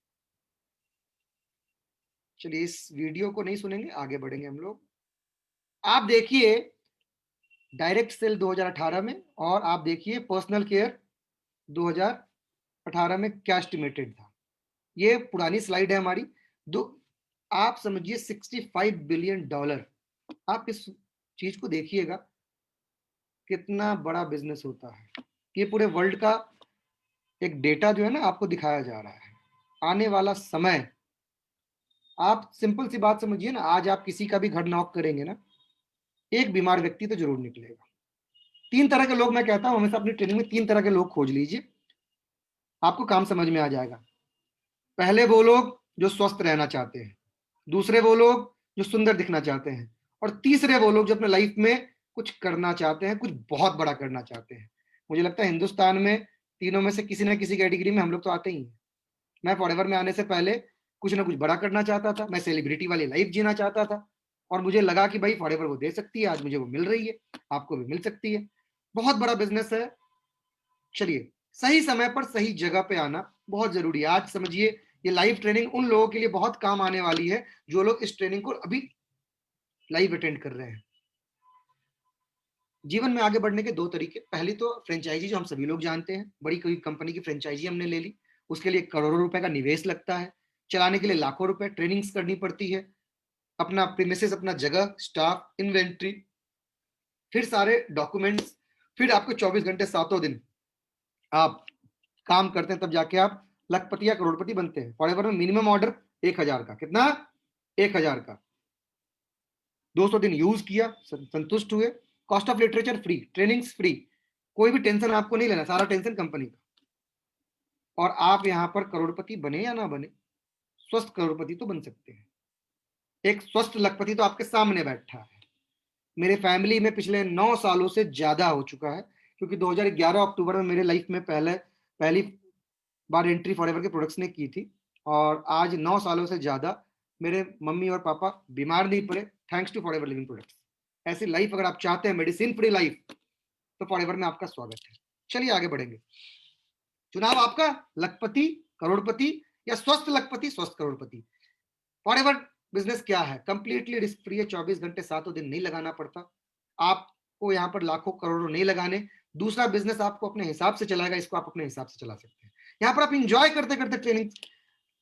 S2: चलिए, इस वीडियो को नहीं सुनेंगे, आगे बढ़ेंगे हम लोग। आप देखिए डायरेक्ट सेल 2018 में, और आप देखिए पर्सनल केयर 2018 में क्या एस्टिमेटेड था। ये पुरानी स्लाइड है हमारी। दो, आप समझिए 65 बिलियन डॉलर। आप इस चीज को देखिएगा, कितना बड़ा बिजनेस होता है। ये पूरे वर्ल्ड का एक डेटा जो है ना आपको दिखाया जा रहा है। आने वाला समय, आप सिंपल सी बात समझिए ना, आज आप किसी का भी घर नॉक करेंगे ना, एक बीमार व्यक्ति तो जरूर निकलेगा। 3 तरह के लोग मैं कहता हूं हमेशा अपनी ट्रेनिंग में, 3 तरह के लोग खोज लीजिए, आपको काम समझ में आ जाएगा। पहले वो लोग जो स्वस्थ रहना चाहते हैं, दूसरे वो लोग जो सुंदर दिखना चाहते हैं, और तीसरे वो लोग जो अपने लाइफ में कुछ करना चाहते हैं, कुछ बहुत बड़ा करना चाहते हैं। मुझे लगता है हिंदुस्तान में तीनों में से किसी ना किसी कैटेगरी में हम लोग तो आते ही हैं। मैं फॉरएवर में आने से पहले कुछ ना कुछ बड़ा करना चाहता था, मैं सेलिब्रिटी वाली लाइफ जीना चाहता था, और मुझे लगा कि भाई फॉरएवर वो दे सकती है, आज मुझे वो मिल रही है, आपको भी मिल सकती है। बहुत बड़ा बिजनेस है। चलिए, सही समय पर सही जगह पे आना बहुत जरूरी है। आज समझिए, ये लाइव ट्रेनिंग उन लोगों के लिए बहुत काम आने वाली है जो लोग इस ट्रेनिंग को अभी लाइव अटेंड कर रहे हैं। जीवन में आगे बढ़ने के दो तरीके, पहली तो फ्रेंचाइजी जो हम सभी लोग जानते हैं, बड़ी कोई कंपनी की फ्रेंचाइजी हमने ले ली, उसके लिए करोड़ों रुपए का निवेश लगता है, चलाने के लिए लाखों रुपए, ट्रेनिंग्स करनी पड़ती है, अपना प्रीमिसेस, अपना जगह, स्टाफ, इन्वेंट्री, फिर सारे डॉक्यूमेंट्स, फिर आपको 24 घंटे सातों दिन आप काम करते हैं, तब जाके आप लखपति या करोड़पति बनते हैं। फॉरएवर में मिनिमम ऑर्डर 1000 का, कितना? 1000 का। 200 दिन यूज किया, संतुष्ट हुए, cost of literature free, trainings free, कोई भी टेंशन आपको नहीं लेना, सारा टेंशन कंपनी का। और आप यहां पर करोड़पति बने या ना बने, स्वस्थ करोड़पति तो बन सकते हैं। एक स्वस्थ लखपति तो आपके सामने बैठा है। मेरे फैमिली में पिछले 9 सालों से ज्यादा हो चुका है, क्योंकि 2011 अक्टूबर में मेरे लाइफ में पहली बार एंट्री फॉरएवर के प्रोडक्ट्स ने की थी, और आज 9 सालों से ज्यादा मेरे मम्मी और पापा बीमार नहीं पड़े, thanks to Forever Living Products. ऐसी लाइफ अगर आप चाहते हैं, मेडिसिन फ्री लाइफ, तो फॉरएवर में आपका स्वागत है। चलिए आगे बढ़ेंगे। चुनाव आपका, लखपति, करोड़पति, या स्वस्थ लखपति, स्वस्थ करोड़पति। फॉरएवर बिजनेस क्या है? कंप्लीटली रिस्क फ्री है, 24 घंटे सातों दिन नहीं लगाना पड़ता आपको, यहाँ पर लाखों करोड़ों नहीं लगाने। दूसरा बिजनेस आपको अपने हिसाब से चलाएगा, इसको आप अपने हिसाब से चला सकते हैं। यहाँ पर आप इंजॉय करते करते ट्रेनिंग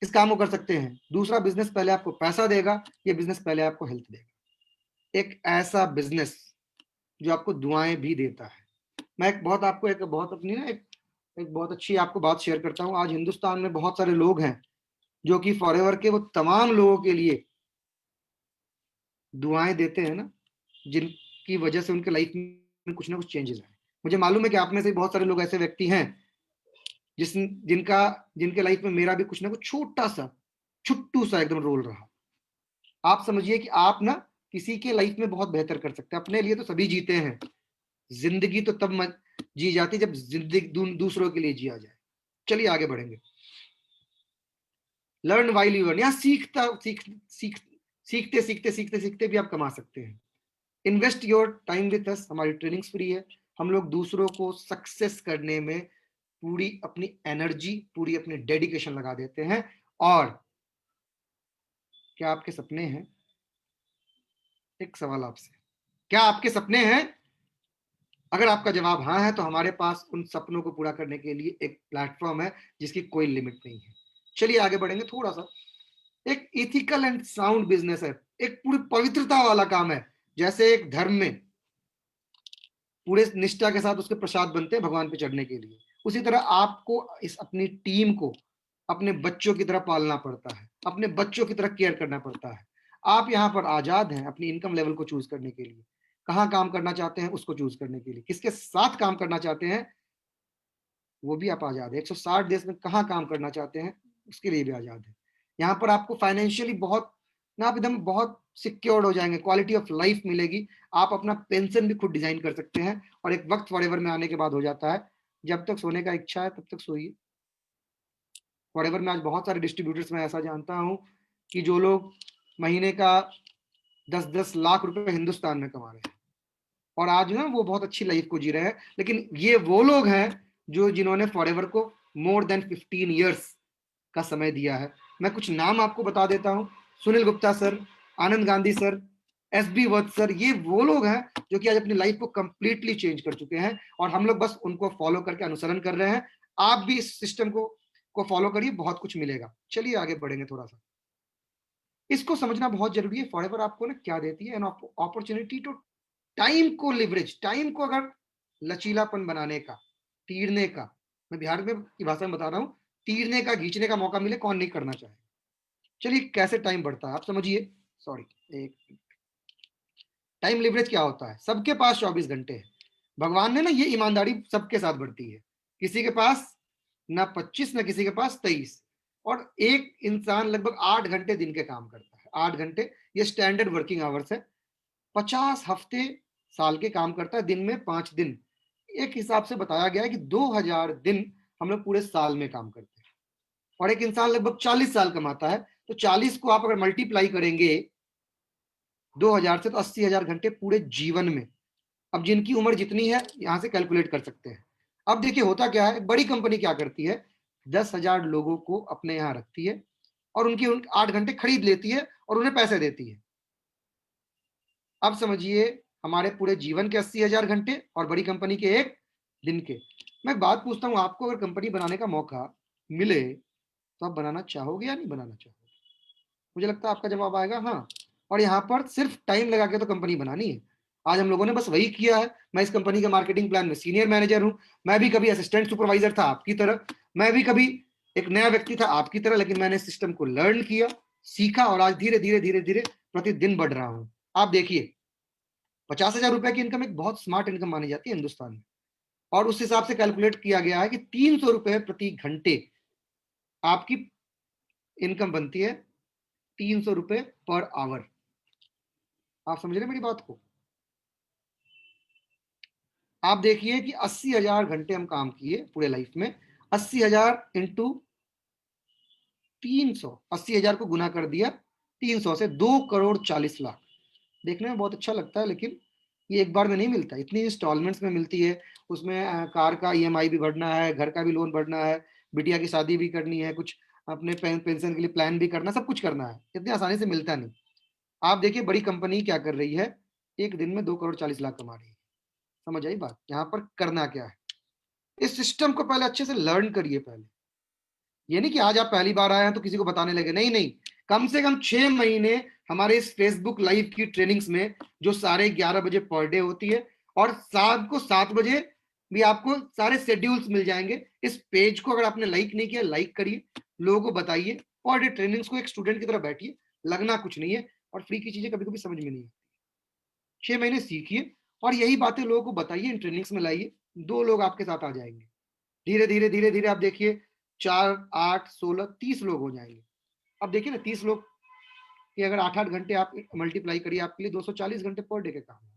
S2: इस काम को कर सकते हैं। दूसरा बिजनेस पहले आपको पैसा देगा, ये बिजनेस पहले आपको हेल्थ देगा। एक ऐसा बिजनेस जो आपको दुआएं भी देता है। मैं एक बहुत अच्छी आपको बात शेयर करता हूँ। आज हिंदुस्तान में बहुत सारे लोग हैं जो कि फॉरएवर के वो तमाम लोगों के लिए दुआएं देते हैं ना, जिनकी वजह से उनके लाइफ में कुछ ना कुछ चेंजेस आए। मुझे मालूम है कि आप में से बहुत सारे लोग ऐसे व्यक्ति हैं जिनके लाइफ में मेरा भी कुछ ना कुछ छोटा सा, छुट्टू सा एकदम रोल रहा। आप समझिए कि आप ना किसी के लाइफ में बहुत बेहतर कर सकते हैं। अपने लिए तो सभी जीते हैं, जिंदगी तो तब जी जाती जब जिंदगी दूसरों के लिए जिया जाए। चलिए आगे बढ़ेंगे। लर्न वाइल यू लर्न, यहाँ सीखते सीखते सीखते सीखते भी आप कमा सकते हैं। Invest your time with us, हमारी ट्रेनिंग्स फ्री है। हम लोग दूसरों को सक्सेस करने में पूरी अपनी एनर्जी, पूरी अपनी डेडिकेशन लगा देते हैं। और क्या आपके सपने हैं? एक सवाल आपसे, क्या आपके सपने हैं? अगर आपका जवाब हाँ है, तो हमारे पास उन सपनों को पूरा करने के लिए एक प्लेटफॉर्म है जिसकी कोई लिमिट नहीं है। चलिए आगे बढ़ेंगे थोड़ा सा। एक इथिकल एंड साउंड बिजनेस है, एक पूरी पवित्रता वाला काम है। जैसे एक धर्म में पूरे निष्ठा के साथ उसके प्रसाद बनते हैं भगवान पे चढ़ने के लिए, उसी तरह आपको इस अपनी टीम को अपने बच्चों की तरह पालना पड़ता है, अपने बच्चों की तरह केयर करना पड़ता है। आप यहाँ पर आजाद हैं अपनी इनकम लेवल को चूज करने के लिए, कहाँ काम करना चाहते हैं उसको चूज करने के लिए, किसके साथ काम करना चाहते हैं वो भी आप आजाद है। 160 देश में कहाँ काम करना चाहते हैं उसके लिए भी आजाद है। यहाँ पर आपको फाइनेंशियली बहुत ना, आप एकदम बहुत सिक्योर्ड हो जाएंगे, क्वालिटी ऑफ लाइफ मिलेगी। आप अपना पेंशन भी खुद डिजाइन कर सकते हैं। और एक वक्त फॉरएवर में आने के बाद हो जाता है, जब तक सोने का इच्छा है तब तक सोइए। फॉरएवर में आज बहुत सारे डिस्ट्रीब्यूटर्स में ऐसा जानता हूं कि जो लोग महीने का 10-10 लाख रुपए हिंदुस्तान में कमा रहे हैं, और आज ना वो बहुत अच्छी लाइफ को जी रहे हैं। लेकिन ये वो लोग हैं जो जिन्होंने फॉरएवर को मोर देन 15 ईयर्स का समय दिया है। मैं कुछ नाम आपको बता देता हूं, सुनील गुप्ता सर, आनंद गांधी सर, एसबी वत्स सर, ये वो लोग हैं जो कि आज अपनी लाइफ को कंप्लीटली चेंज कर चुके हैं, और हम लोग बस उनको फॉलो करके अनुसरण कर रहे हैं। आप भी इस सिस्टम को फॉलो करिए, बहुत कुछ मिलेगा। चलिए आगे बढ़ेंगे थोड़ा सा। इसको समझना बहुत जरूरी है। फॉरएवर आपको ना क्या देती है, एन अपॉर्चुनिटी टू टाइम को लिवरेज, टाइम को अगर लचीलापन बनाने का, तीरने का, मैं बिहार में की भाषा में बता रहा हूँ, तीरने का, खींचने का मौका मिले, कौन नहीं करना चाहे। चलिए कैसे टाइम बढ़ता है आप समझिए। सॉरी, एक टाइम लिवरेज क्या होता है? सबके पास 24 घंटे है। भगवान ने ना ये ईमानदारी सबके साथ बढ़ती है, किसी के पास ना 25, ना किसी के पास 23। और एक इंसान लगभग 8 घंटे दिन के काम करता है, 8 घंटे, ये स्टैंडर्ड वर्किंग आवर्स है। 50 हफ्ते साल के काम करता है, दिन में 5 दिन। एक हिसाब से बताया गया है कि 2000 दिन हम लोग पूरे साल में काम करते हैं। और एक इंसान लगभग 40 साल कमाता है, तो 40 को आप अगर मल्टीप्लाई करेंगे 2000 से, तो 80,000 घंटे पूरे जीवन में। अब जिनकी उम्र जितनी है यहां से कैलकुलेट कर सकते हैं। अब देखिए होता क्या है, बड़ी कंपनी क्या करती है, 10,000 लोगों को अपने यहाँ रखती है, और उनकी 8 घंटे खरीद लेती है और उन्हें पैसे देती है। अब समझिए हमारे पूरे जीवन के 80,000 घंटे और बड़ी कंपनी के एक दिन के। मैं बात पूछता हूँ, आपको अगर कंपनी बनाने का मौका मिले तो आप बनाना चाहोगे या नहीं बनाना चाहोगे? मुझे लगता है आपका जवाब आएगा हाँ। और यहाँ पर सिर्फ टाइम लगा के तो कंपनी बनानी है। आज हम लोगों ने बस वही किया है। मैं इस कंपनी के मार्केटिंग प्लान में सीनियर मैनेजर हूँ। मैं भी कभी असिस्टेंट सुपरवाइजर था आपकी तरह, मैं भी कभी एक नया व्यक्ति था आपकी तरह, लेकिन मैंने सिस्टम को लर्न किया, सीखा और आज धीरे धीरे धीरे धीरे प्रतिदिन बढ़ रहा हूँ। आप देखिए, 50,000 रुपए की इनकम एक बहुत स्मार्ट इनकम मानी जाती है हिंदुस्तान में, और उस हिसाब से कैलकुलेट किया गया है कि 300 रुपए प्रति घंटे आपकी इनकम बनती है। 300 रुपए पर आवर। आप समझ रहे हैं मेरी बात को? आप देखिए कि 80,000 घंटे हम काम किए पूरे लाइफ में, 80,000 इंटू 300, 80,000 को गुना कर दिया 300 से, 2,40,00,000। देखने में बहुत अच्छा लगता है, लेकिन ये एक बार में नहीं मिलता, इतनी इंस्टॉलमेंट्स में मिलती है। उसमें कार का ईएमआई भी भरना है, घर का भी लोन भरना है, बिटिया की शादी भी करनी है, कुछ अपने पेंशन के लिए प्लान भी करना, सब कुछ करना है। इतनी आसानी से मिलता नहीं। आप देखिए बड़ी कंपनी क्या कर रही है, एक दिन में 2,40,00,000 कमा रही है। समझ आई बात? यहाँ पर करना क्या है, इस सिस्टम को पहले अच्छे से लर्न करिए। पहले ये नहीं कि आज आप पहली बार आए हैं तो किसी को बताने लगे, नहीं नहीं, कम से कम 6 महीने हमारे इस फेसबुक लाइव की ट्रेनिंग्स में, जो 11:30 बजे पर डे होती है, और शाम को 7 बजे भी आपको सारे शेड्यूल्स मिल जाएंगे। इस पेज को अगर आपने लाइक नहीं किया, लाइक करिए, लोगों को बताइए। पर डे ट्रेनिंग्स को एक स्टूडेंट की तरह बैठिए, लगना कुछ नहीं है, और फ्री की चीजें कभी कभी समझ में नहीं आती। 6 महीने सीखिए और यही बातें लोगों को बताइए, इन ट्रेनिंग्स में लाइए। 2 लोग आपके साथ आ जाएंगे, धीरे धीरे धीरे धीरे। आप देखिए 4, 8, 16, 30 लोग हो जाएंगे। अब देखिए ना, 30 लोग कि अगर 8-8 घंटे आप मल्टीप्लाई करिए, आपके लिए 240 घंटे पर डे के काम है।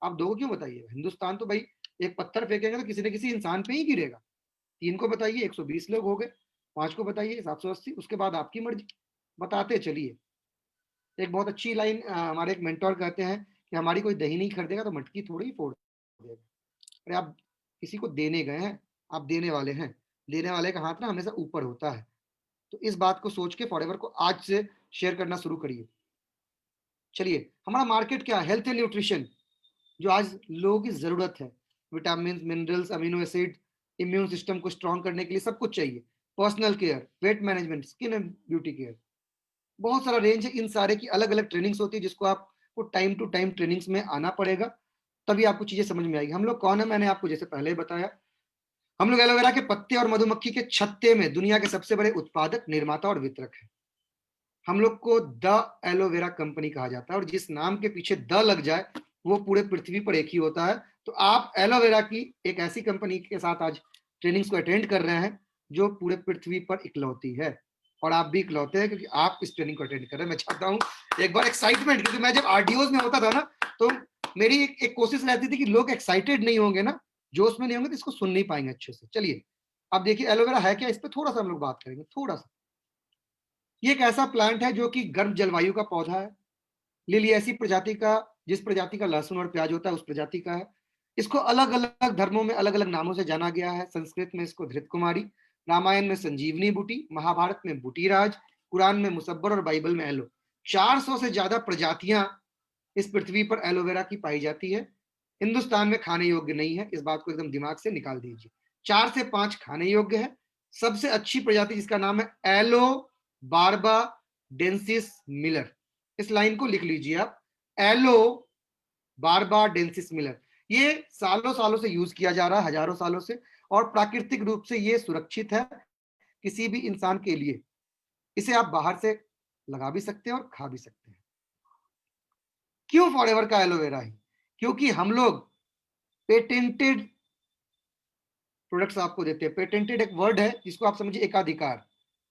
S2: आप 2 को क्यों बताइए? हिंदुस्तान तो भाई, एक पत्थर फेंकेंगे तो किसी न किसी इंसान पे ही गिरेगा। 3 को बताइए, 120 लोग हो गए। 5 को बताइए, 780। उसके बाद आपकी मर्जी, बताते चलिए। एक बहुत अच्छी लाइन हमारे एक मेंटोर कहते हैं कि हमारी कोई दही नहीं खरीदेगा तो मटकी थोड़ी ही फोड़ देगा। अरे आप किसी को देने गए हैं, आप देने वाले हैं, देने वाले का हाथ ना हमेशा ऊपर होता है। तो इस बात को सोच के फॉरएवर को आज से शेयर करना शुरू करिए। चलिए, हमारा मार्केट क्या है? हेल्थ एंड न्यूट्रिशन, जो आज लोगों की जरूरत है। Vitamin, minerals, amino acid, immune system को स्ट्रॉन्ग करने के लिए सब कुछ चाहिए। Personal care, weight management, skin and beauty care, बहुत सारा रेंज है। इन सारे की अलग अलग ट्रेनिंग्स होती है, जिसको आपको टाइम टू टाइम ट्रेनिंग्स में आना पड़ेगा, तभी आपको चीजें समझ में आएगी। हम लोग कौन है? मैंने आपको जैसे पहले ही बताया, हम लोग एलोवेरा के पत्ते और मधुमक्खी के छत्ते में दुनिया के सबसे बड़े उत्पादक, निर्माता और वितरक हैं। हम लोग को द एलोवेरा कंपनी कहा जाता है, और जिस नाम के पीछे द लग जाए वो पूरे पृथ्वी पर एक ही होता है। तो आप एलोवेरा की एक ऐसी कंपनी के साथ आज ट्रेनिंग्स को अटेंड कर रहे हैं जो पूरे पृथ्वी पर इकलौती है, और आप भी इकलौते हैं क्योंकि आप इस ट्रेनिंग को अटेंड कर रहे हैं। मैं चाहता हूँ एक बार एक्साइटमेंट, क्योंकि मैं जब आरडीओज में होता था ना, तो मेरी एक कोशिश रहती थी कि लोग एक्साइटेड नहीं होंगे ना, जोश में नहीं होंगे, तो इसको सुन नहीं पाएंगे अच्छे से। चलिए, अब देखिए एलोवेरा है क्या, इस पर थोड़ा सा हम लोग बात करेंगे, थोड़ा सा। ये एक ऐसा प्लांट है जो कि गर्म जलवायु का पौधा है। लिली ऐसी प्रजाति का, जिस प्रजाति का लहसुन और प्याज होता है, उस प्रजाति का है। इसको अलग अलग धर्मों में अलग अलग नामों से जाना गया है। संस्कृत में इसको धृत कुमारी, रामायण में संजीवनी बूटी, महाभारत में बूटीराज, कुरान में मुसब्बर और बाइबल में एलो। 400 से ज्यादा प्रजातियां इस पृथ्वी पर एलोवेरा की पाई जाती है। हिंदुस्तान में खाने योग्य नहीं है, इस बात को एकदम दिमाग से निकाल दीजिए। 4 से 5 खाने योग्य है। सबसे अच्छी प्रजाति जिसका नाम है एलो बारबा डेंसिस मिलर, इस लाइन को लिख लीजिए आप, एलो बारबा डेंसिस मिलर। ये सालों सालों से यूज किया जा रहा है, हजारों सालों से, और प्राकृतिक रूप से ये सुरक्षित है किसी भी इंसान के लिए। इसे आप बाहर से लगा भी सकते हैं और खा भी सकते हैं। क्यों फॉरएवर का एलोवेरा है? क्योंकि हम लोग पेटेंटेड प्रोडक्ट्स आपको देते हैं। पेटेंटेड एक वर्ड है जिसको आप समझिए एकाधिकार।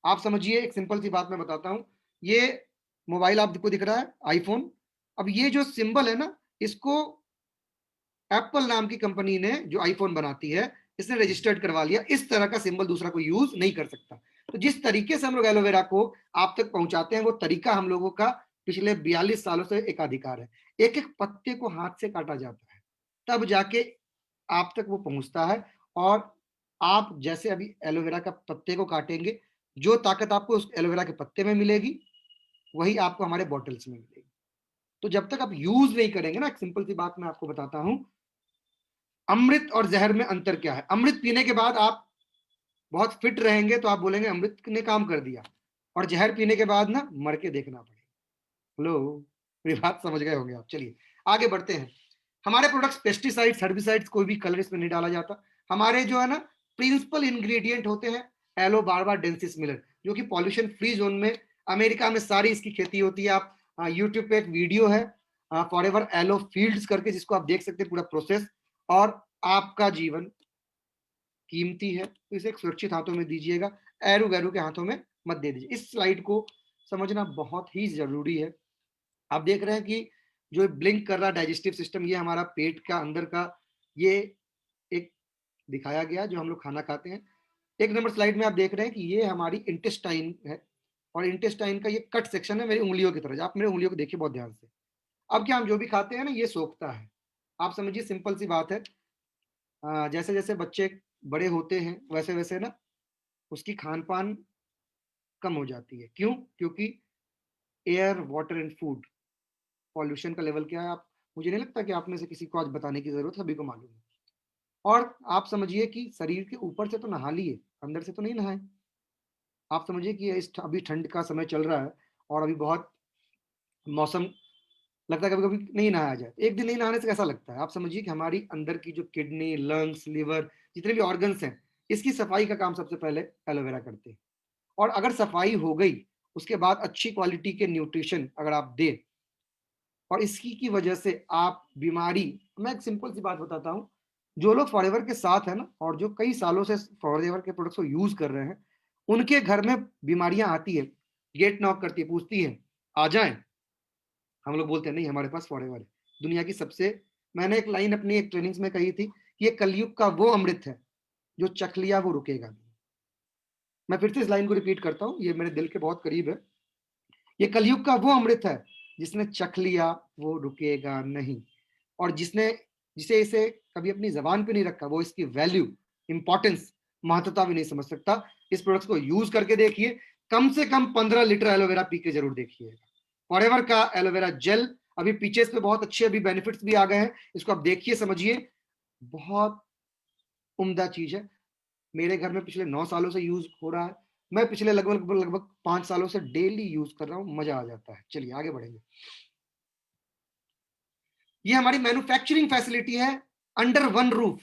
S2: आप समझिए, एक सिंपल सी बात मैं बताता हूं। ये मोबाइल आपको दिख रहा है, आईफोन। अब ये जो सिंबल है ना, इसको एप्पल नाम की कंपनी ने, जो आईफोन बनाती है, इसने रजिस्टर्ड करवा लिया। इस तरह का सिंबल दूसरा कोई यूज नहीं कर सकता। तो जिस तरीके से हम लोग एलोवेरा को आप तक पहुंचाते हैं, वो तरीका हम लोगों का पिछले 42 सालों से एकाधिकार है। एक एक पत्ते को हाथ से काटा जाता है, तब जाके आप तक वो पहुंचता है। और आप जैसे अभी एलोवेरा का पत्ते को काटेंगे, जो ताकत आपको उस एलोवेरा के पत्ते में मिलेगी, वही आपको हमारे बॉटल्स में मिलेगी। तो जब तक आप यूज नहीं करेंगे ना, एक सिंपल सी बात मैं आपको बताता हूं, अमृत और जहर में अंतर क्या है। अमृत पीने के बाद आप बहुत फिट रहेंगे तो आप बोलेंगे अमृत ने काम कर दिया, और जहर पीने के बाद ना मर के देखना पड़ेगा। हेलो, मेरी बात समझ गए होंगे आप। चलिए आगे बढ़ते हैं। हमारे प्रोडक्ट्स पेस्टिसाइड्स, हर्बिसाइड्स, कोई भी कलर इसमें नहीं डाला जाता। हमारे जो है ना प्रिंसिपल इंग्रेडिएंट होते हैं एलो बारबा डेंसिस मिलर, जो कि पॉल्यूशन फ्री जोन में अमेरिका में सारी इसकी खेती होती है। आप यूट्यूब पे एक वीडियो है फॉर एवर एलो फील्ड्स करके, जिसको आप देख सकते हैं पूरा प्रोसेस। और आपका जीवन कीमती है तो इसे एक सुरक्षित हाथों में दीजिएगा, एरू गैरू के हाथों में मत दे दीजिए। इस स्लाइड को समझना बहुत ही जरूरी है। आप देख रहे हैं कि जो ब्लिंक कर रहा डाइजेस्टिव सिस्टम, ये हमारा पेट का अंदर का ये एक दिखाया गया जो हम लोग खाना खाते हैं। एक नंबर स्लाइड में आप देख रहे हैं कि ये हमारी इंटेस्टाइन है, और इंटेस्टाइन का ये कट सेक्शन है मेरी उंगलियों की तरह। आप मेरे उंगलियों को देखिए बहुत ध्यान से। अब क्या हम जो भी खाते हैं ना ये सोखता है। आप समझिए सिंपल सी बात है, जैसे जैसे बच्चे बड़े होते हैं वैसे वैसे ना उसकी खान पान कम हो जाती है। क्यों? क्योंकि air water and food, pollution का लेवल क्या है, आप मुझे नहीं लगता कि आप में से किसी को आज बताने की जरूरत, सभी को मालूम है। और आप समझिए कि शरीर के ऊपर से तो नहा लिए, अंदर से तो नहीं नहाए। आप समझिए कि इस अभी ठंड का समय चल रहा है और अभी बहुत मौसम लगता है कभी कभी नहीं नहाया जाए। एक दिन नहीं नहाने से कैसा लगता है? आप समझिए कि हमारी अंदर की जो किडनी, लंग्स, लिवर, जितने भी ऑर्गन्स हैं, इसकी सफाई का काम सबसे पहले एलोवेरा करते हैं। और अगर सफाई हो गई उसके बाद अच्छी क्वालिटी के न्यूट्रिशन अगर आप दें, और इसकी की वजह से आप बीमारी, मैं एक सिंपल सी बात बताता हूँ, जो लोग फॉरएवर के साथ है ना और जो कई सालों से फॉरएवर के प्रोडक्ट्स को यूज कर रहे हैं, उनके घर में बीमारियां आती है, गेट नॉक करती है, पूछती है आ जाएं। हम लोग बोलते हैं नहीं हमारे पास फॉरएवर है, दुनिया की सबसे, मैंने एक लाइन अपनी एक ट्रेनिंग्स में कही थी कि ये कलयुग का वो अमृत है जो चख लिया वो रुकेगा नहीं। मैं फिर से इस लाइन को रिपीट करता हूँ, ये मेरे दिल के बहुत करीब है। ये कलयुग का वो अमृत है जिसने चख लिया वो रुकेगा नहीं। और जिसने जिसे इसे कभी अपनी जबान पे नहीं रखा वो इसकी वैल्यू, इंपॉर्टेंस, महत्वता भी नहीं समझ सकता। इस प्रोडक्ट को यूज करके देखिए, कम से कम 15 लीटर एलोवेरा पी के जरूर देखिएगा। फॉरएवर का एलोवेरा जेल अभी पीछे पे बहुत अच्छे अभी बेनिफिट्स भी आ गए हैं, इसको आप देखिए समझिए, बहुत उम्दा चीज है। मेरे घर में पिछले 9 सालों से यूज हो रहा है, मैं पिछले लगभग लगभग 5 सालों से डेली यूज कर रहा हूँ, मजा आ जाता है। चलिए आगे बढ़ेंगे। ये हमारी मैन्युफैक्चरिंग फैसिलिटी है, अंडर वन रूफ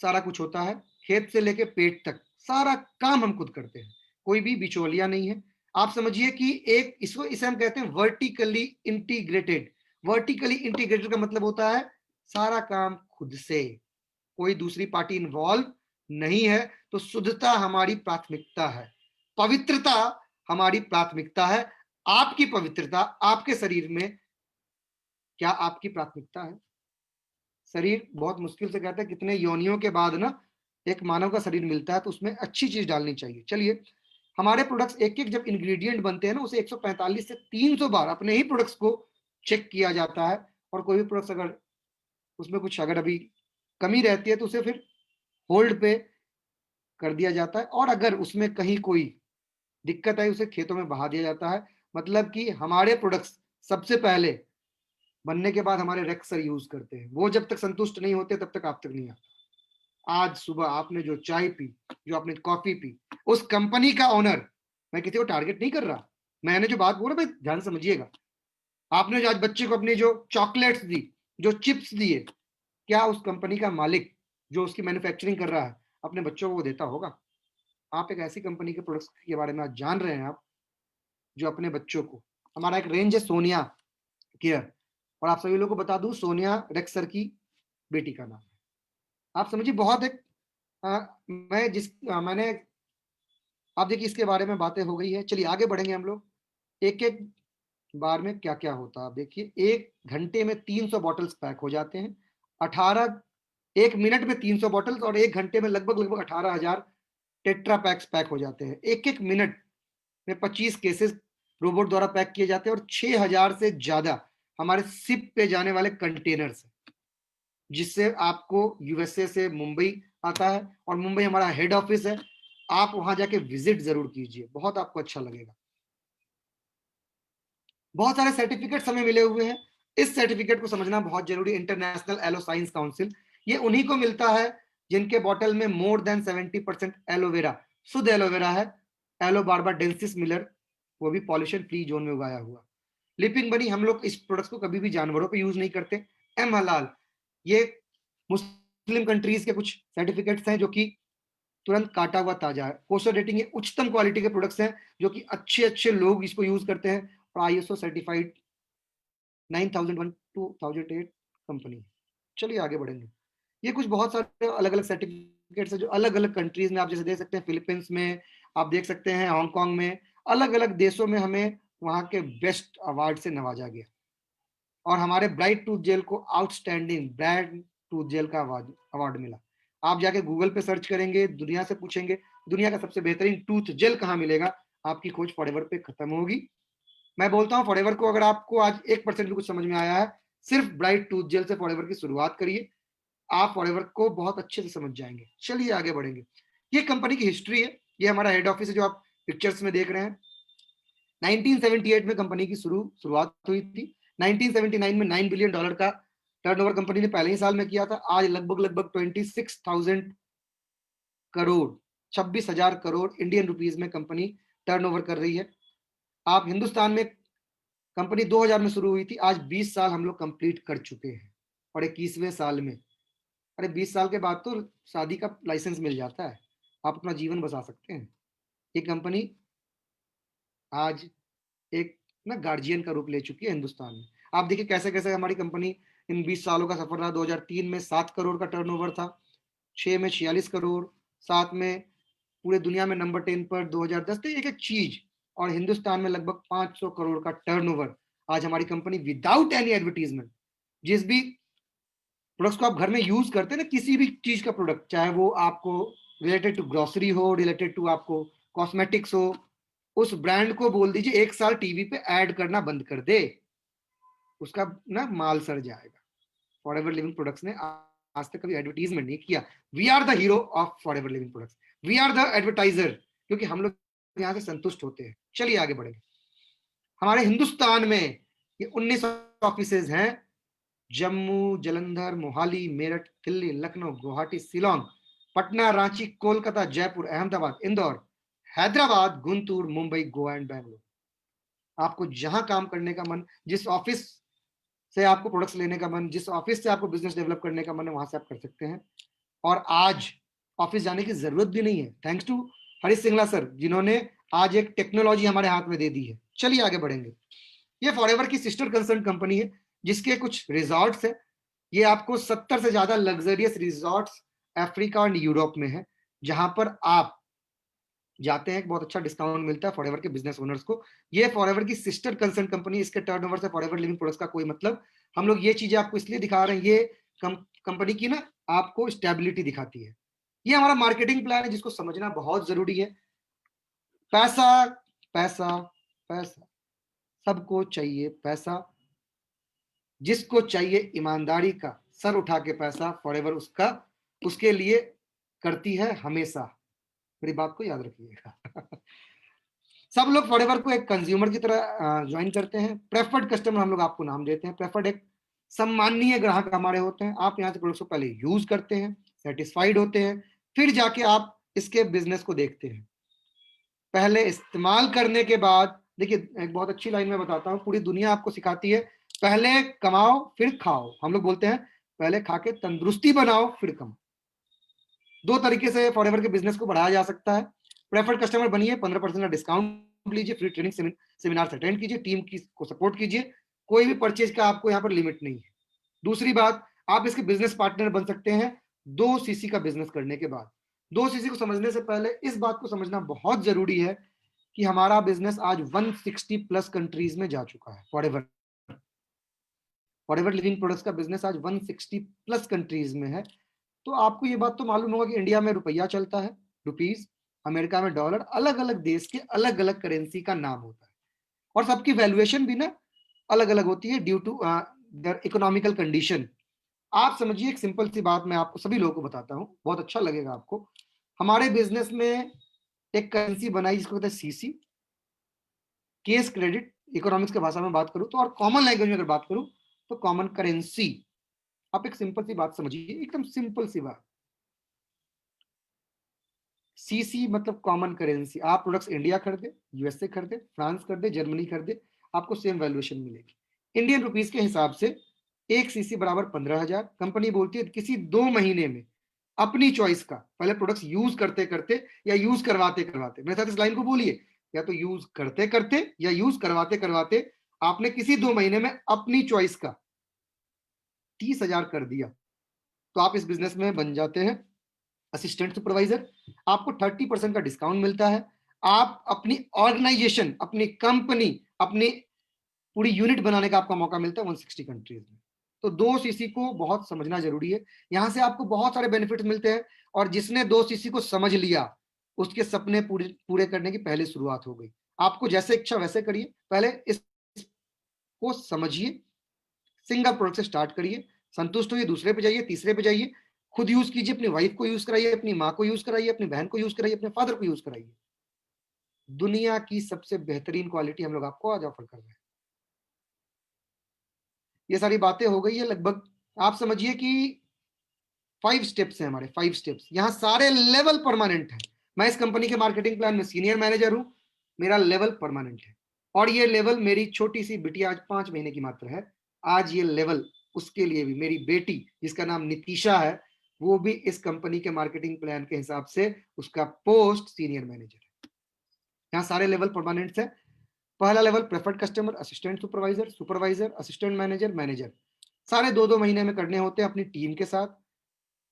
S2: सारा कुछ होता है, खेत से लेके पेट तक सारा काम हम खुद करते हैं, कोई भी बिचौलिया नहीं है। आप समझिए कि एक इसको इसे हम कहते हैं वर्टिकली इंटीग्रेटेड। वर्टिकली इंटीग्रेटेड का मतलब होता है सारा काम खुद से, कोई दूसरी पार्टी इन्वॉल्व नहीं है। तो शुद्धता हमारी प्राथमिकता है, पवित्रता हमारी प्राथमिकता है। आपकी पवित्रता आपके शरीर में क्या आपकी प्राथमिकता है? शरीर बहुत मुश्किल से कहता है कितने योनियों के बाद ना एक मानव का शरीर मिलता है, तो उसमें अच्छी चीज डालनी चाहिए। चलिए, हमारे प्रोडक्ट्स एक एक जब इंग्रेडिएंट बनते हैं ना उसे 145 से 300 बार अपने ही प्रोडक्ट्स को चेक किया जाता है। और कोई भी प्रोडक्ट्स अगर उसमें कुछ अगर अभी कमी रहती है तो उसे फिर होल्ड पे कर दिया जाता है, और अगर उसमें कहीं कोई दिक्कत आई उसे खेतों में बहा दिया जाता है। मतलब कि हमारे प्रोडक्ट्स सबसे पहले बनने के बाद हमारे रेक्स सर यूज करते हैं, वो जब तक संतुष्ट नहीं होते तब तक आप तक नहीं आता। आज सुबह आपने जो चाय पी, जो आपने कॉफी पी, उस कंपनी का ओनर, मैं किसी को टारगेट नहीं कर रहा, मैंने जो बात बोला भाई ध्यान समझिएगा, आपने जो आज बच्चे को अपनी जो चॉकलेट्स दी, जो चिप्स दिए, क्या उस कंपनी का मालिक जो उसकी मैन्युफैक्चरिंग कर रहा है अपने बच्चों को वो देता होगा? आप एक ऐसी कंपनी के प्रोडक्ट्स के बारे में आज जान रहे हैं आप जो अपने बच्चों को, हमारा एक रेंज है सोनिया केयर, और आप सभी लोगों को बता दूं सोनिया रेक्स सर की बेटी का नाम है। आप समझिए बहुत एक मैंने, आप देखिए इसके बारे में बातें हो गई है। चलिए आगे बढ़ेंगे हम लोग, एक एक बार में क्या क्या होता है। आप देखिए 1 घंटे में 300 बॉटल्स पैक हो जाते हैं, 18 1 मिनट में 300 बॉटल्स, और 1 घंटे में लगभग लगभग 18,000 टेट्रा पैक्स पैक हो जाते हैं। एक एक मिनट में 25 केसेस रोबोट द्वारा पैक किए जाते हैं, और 6,000 से ज्यादा हमारे शिप पे जाने वाले कंटेनर्स, जिससे आपको यूएसए से मुंबई आता है, और मुंबई हमारा हेड ऑफिस है। आप वहां जाके विजिट जरूर कीजिए, बहुत आपको अच्छा लगेगा। बहुत सारे सर्टिफिकेट्स हमें मिले हुए हैं। इस सर्टिफिकेट को समझना बहुत जरूरी। इंटरनेशनल एलो साइंस काउंसिल, ये उन्हीं को मिलता है जिनके बॉटल में मोर देन 70% एलोवेरा, शुद्ध एलोवेरा है। एलो बार्बा डेंसिस मिलर, वो भी पॉल्यूशन फ्री जोन में उगाया हुआ। लिपिंग बनी, हम लोग इस प्रोडक्ट्स को कभी भी जानवरों पे यूज नहीं करते। एम हलाल, ये मुस्लिम कंट्रीज के कुछ सर्टिफिकेट्स हैं जो कि तुरंत काटा हुआ ताजा है। कोसो रेटिंग, ये उच्चतम क्वालिटी के प्रोडक्ट्स हैं जो कि अच्छे अच्छे लोग इसको यूज करते हैं। और आईएसओ सर्टिफाइड 9001 2008 कंपनी। चलिए आगे बढ़ेंगे। ये कुछ बहुत सारे अलग अलग सर्टिफिकेट्स है जो अलग अलग कंट्रीज में, आप जैसे देख सकते हैं फिलीपींस में, आप देख सकते हैं हांगकांग में, अलग अलग देशों में हमें वहां के बेस्ट अवार्ड से नवाजा गया। और हमारे ब्राइट टूथ जेल को आउटस्टैंडिंग ब्रांड टूथ जेल का अवार्ड मिला। आप जाके गूगल पे सर्च करेंगे, दुनिया से पूछेंगे दुनिया का सबसे बेहतरीन टूथ जेल कहाँ मिलेगा, आपकी खोज फॉरएवर पे खत्म होगी। मैं बोलता हूँ फॉरएवर को, अगर आपको आज 1% भी कुछ समझ में आया है, सिर्फ ब्राइट टूथ जेल से फॉरएवर की शुरुआत करिए, आप फॉरएवर को बहुत अच्छे से समझ जाएंगे। चलिए आगे बढ़ेंगे। ये कंपनी की हिस्ट्री है, ये हमारा हेड ऑफिस है जो आप पिक्चर्स में देख रहे हैं। 1978 में कंपनी की शुरुआत हुई थी। 1979 में $9 बिलियन का टर्नओवर कंपनी ने पहले ही साल में किया था। आज लगभग 26,000 करोड़, 26,000 करोड़ इंडियन रुपीज में कंपनी टर्नओवर कर रही है। आप हिंदुस्तान में कंपनी 2000 में शुरू हुई थी, आज 20 साल हम लोग कंप्लीट कर चुके हैं और 21वें साल में, अरे 20 साल के बाद तो शादी का लाइसेंस मिल जाता है, आप अपना जीवन बसा सकते हैं। ये कंपनी आज एक ना गार्जियन का रूप ले चुकी है हिंदुस्तान में। आप देखिए कैसे कैसे हमारी कंपनी इन 20 सालों का सफर रहा। 2003 में 7 करोड़ का टर्नओवर था, 6 में 46 करोड़, 7 में पूरे दुनिया में नंबर 10 पर, 2010 तो एक एक चीज, और हिंदुस्तान में लगभग 500 करोड़ का टर्नओवर। आज हमारी कंपनी विदाउट एनी एडवर्टीजमेंट, जिस भी प्रोडक्ट्स को आप घर में यूज करते हैं ना, किसी भी चीज का प्रोडक्ट, चाहे वो आपको रिलेटेड टू ग्रोसरी हो, रिलेटेड टू आपको कॉस्मेटिक्स हो, उस ब्रांड को बोल दीजिए 1 साल टीवी पे ऐड करना बंद कर दे, उसका ना माल सड़ जाएगा। फॉरएवर लिविंग प्रोडक्ट्स ने आज तक कभी एडवर्टीजमेंट नहीं किया। We are the hero of Forever Living Products, we are the advertiser, क्योंकि हम लोग यहाँ से संतुष्ट होते हैं। चलिए आगे बढ़ेंगे। हमारे हिंदुस्तान में ये 19 ऑफिसेज हैं, जम्मू, जलंधर, मोहाली, मेरठ, दिल्ली, लखनऊ, गुवाहाटी, शिलोंग, पटना, रांची, कोलकाता, जयपुर, अहमदाबाद, इंदौर, हैदराबाद, गुंटूर, मुंबई, गोवा एंड बैंगलोर। आपको जहां काम करने का मन, जिस ऑफिस से आपको प्रोडक्ट्स लेने का मन, जिस ऑफिस से आपको बिजनेस डेवलप करने का मन है, वहां से आप कर सकते हैं। और आज ऑफिस जाने की जरूरत भी नहीं है, thanks to Harish Singla sir, जिन्होंने आज एक टेक्नोलॉजी हमारे हाथ में दे दी है। चलिए आगे बढ़ेंगे। ये फॉरएवर की सिस्टर कंसर्न कंपनी है, जिसके कुछ रिजॉर्ट्स है। ये आपको 70 से ज्यादा लग्जरियस रिजॉर्ट्स अफ्रीका और यूरोप में है, जहां पर आप जाते हैं, बहुत अच्छा डिस्काउंट मिलता है फॉरएवर के बिजनेस ओनर्स को। ये फॉरएवर की सिस्टर कंसर्न कंपनी, इसके टर्नओवर से फॉरएवर लिविंग प्रोडक्ट्स का कोई मतलब। हम लोग ये चीजें आपको इसलिए दिखा रहे हैं, ये कंपनी की ना आपको स्टेबिलिटी दिखाती है। ये हमारा मार्केटिंग प्लान है, जिसको समझना बहुत जरूरी है। पैसा पैसा पैसा, सबको चाहिए पैसा, जिसको चाहिए ईमानदारी का सर उठा के पैसा, फॉरएवर उसका उसके लिए करती है हमेशा। मेरी बात को याद रखिएगा। सब लोग फॉरएवर को एक कंज्यूमर की तरह ज्वाइन करते हैं। प्रेफर्ड कस्टमर हम लोग आपको नाम देते हैं। प्रेफर्ड एक सम्माननीय ग्राहक हमारे होते हैं। आप यहाँ से प्रोडक्ट्स को पहले यूज करते हैं, सेटिस्फाइड होते हैं, फिर जाके आप इसके बिजनेस को देखते हैं। पहले इस्तेमाल करने के बाद, देखिए एक बहुत अच्छी लाइन में बताता हूँ, पूरी दुनिया आपको सिखाती है पहले कमाओ फिर खाओ। हम लोग बोलते हैं पहले खा के तंदुरुस्ती बनाओ फिर कमाओ। 2 तरीके से फॉरएवर के बिजनेस को बढ़ाया जा सकता है। प्रेफर्ड कस्टमर बनिए, 15% का डिस्काउंट लीजिए, फ्री ट्रेनिंग सेमिनार अटेंड कीजिए, टीम की को सपोर्ट कीजिए, कोई भी परचेज का आपको यहाँ पर लिमिट नहीं है। दूसरी बात, आप इसके बिजनेस पार्टनर बन सकते हैं 2 सीसी का बिजनेस करने के बाद। 2 सीसी को समझने से पहले इस बात को समझना बहुत जरूरी है कि हमारा बिजनेस आज 160 प्लस कंट्रीज में जा चुका है। फॉरएवर लिविंग प्रोडक्ट्स का बिजनेस आज 160 प्लस कंट्रीज में है। तो आपको ये बात तो मालूम होगा कि इंडिया में रुपया चलता है, रुपीज, अमेरिका में डॉलर, अलग अलग देश के अलग अलग करेंसी का नाम होता है, और सबकी वैल्यूएशन भी ना अलग अलग होती है due to their economical condition. आप समझिए, एक सिंपल सी बात मैं आपको सभी लोगों को बताता हूँ, बहुत अच्छा लगेगा आपको। हमारे बिजनेस में एक करेंसी बनाई जिसको कहते हैं सीसी, केस क्रेडिट, इकोनॉमिक्स की भाषा में बात करूं तो, और कॉमन लैंग्वेज में अगर बात करूं तो कॉमन करेंसी, आप एक सिंपल सी बात समझिए, एकदम सिंपल सी बात, सीसी मतलब कॉमन करेंसी। आप प्रोडक्ट्स इंडिया खरीदे, यूएसए खरीदे, फ्रांस खरीदे, जर्मनी खरीदे, आपको सेम वैल्यूएशन मिलेगी। इंडियन रुपीस के हिसाब से एक सीसी बराबर 15,000। कंपनी बोलती है किसी 2 महीने में अपनी चॉइस का, पहले प्रोडक्ट्स यूज करते करते या यूज करवाते करवाते, मेरे साथ इस लाइन को बोलिए, या तो यूज करते करते या यूज करवाते करवाते आपने किसी 2 महीने में अपनी चॉइस का 30,000 कर दिया, तो आप इस बिजनेस में बन जाते हैं असिस्टेंट सुपरवाइजर। आपको 30% का डिस्काउंट मिलता है। आप अपनी ऑर्गेनाइजेशन, अपनी कंपनी, अपनी पूरी यूनिट बनाने का आपका मौका मिलता है 160 कंट्रीज में। तो 2 सीसी को बहुत समझना जरूरी है, यहां से आपको बहुत सारे बेनिफिट्स मिलते हैं। और जिसने 2 सीसी को समझ लिया, उसके सपने पूरे पूरे करने की पहले शुरुआत हो गई। आपको जैसे इच्छा वैसे करिए, पहले इसको समझिए, सिंगल प्रोडक्ट से स्टार्ट करिए, संतुष्ट होइए, दूसरे पे जाइए, तीसरे पे जाइए, खुद यूज कीजिए, अपनी वाइफ को यूज कराइए, अपनी माँ को यूज कराइए, अपनी बहन को यूज कराइए, अपने फादर को यूज कराइए। दुनिया की सबसे बेहतरीन क्वालिटी हम लोग आपको आज ऑफर कर रहे हैं। ये सारी बातें हो गई है लगभग, आप समझिए कि 5 स्टेप्स हैं हमारे, 5 स्टेप्स, यहाँ सारे लेवल परमानेंट है। मैं इस कंपनी के मार्केटिंग प्लान में सीनियर मैनेजर हूं, मेरा लेवल परमानेंट है। और ये लेवल मेरी छोटी सी बिटिया, आज 5 महीने की मात्र है, आज ये लेवल उसके लिए भी, मेरी बेटी जिसका नाम नितिशा है, वो भी इस कंपनी के मार्केटिंग प्लान के हिसाब से उसका पोस्ट सीनियर मैनेजर है। यहाँ सारे लेवल परमानेंट है। पहला level preferred customer, assistant supervisor, supervisor, assistant manager, manager, सारे 2-2 महीने में करने होते हैं अपनी टीम के साथ।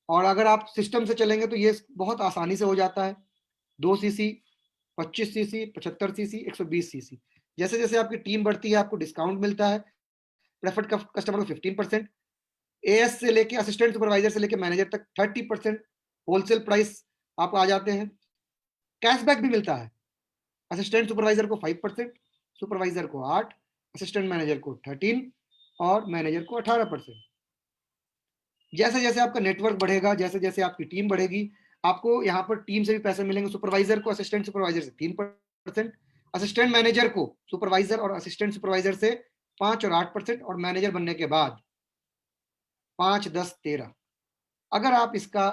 S2: और अगर आप सिस्टम से चलेंगे तो ये बहुत आसानी से हो जाता है। 2 सीसी, 25 सीसी, 75 सीसी, 120 सीसी, जैसे जैसे आपकी टीम बढ़ती है आपको डिस्काउंट मिलता है। प्रेफर्ड कस्टमर को 15%, एएस से लेके असिस्टेंट सुपरवाइजर से लेके मैनेजर तक 30% होलसेल प्राइस आप आ जाते हैं। कैशबैक भी मिलता है, असिस्टेंट सुपरवाइजर को 5%, सुपरवाइजर को 8, असिस्टेंट मैनेजर को 13 और मैनेजर को 18%। जैसे जैसे आपका नेटवर्क बढ़ेगा, जैसे जैसे आपकी टीम बढ़ेगी, आपको यहाँ पर टीम से भी पैसे मिलेंगे। सुपरवाइजर को असिस्टेंट सुपरवाइजर से 3%, असिस्टेंट मैनेजर को सुपरवाइजर और असिस्टेंट सुपरवाइजर से 5 और 8%, और मैनेजर बनने के बाद 5, 10, 13। अगर आप इसका,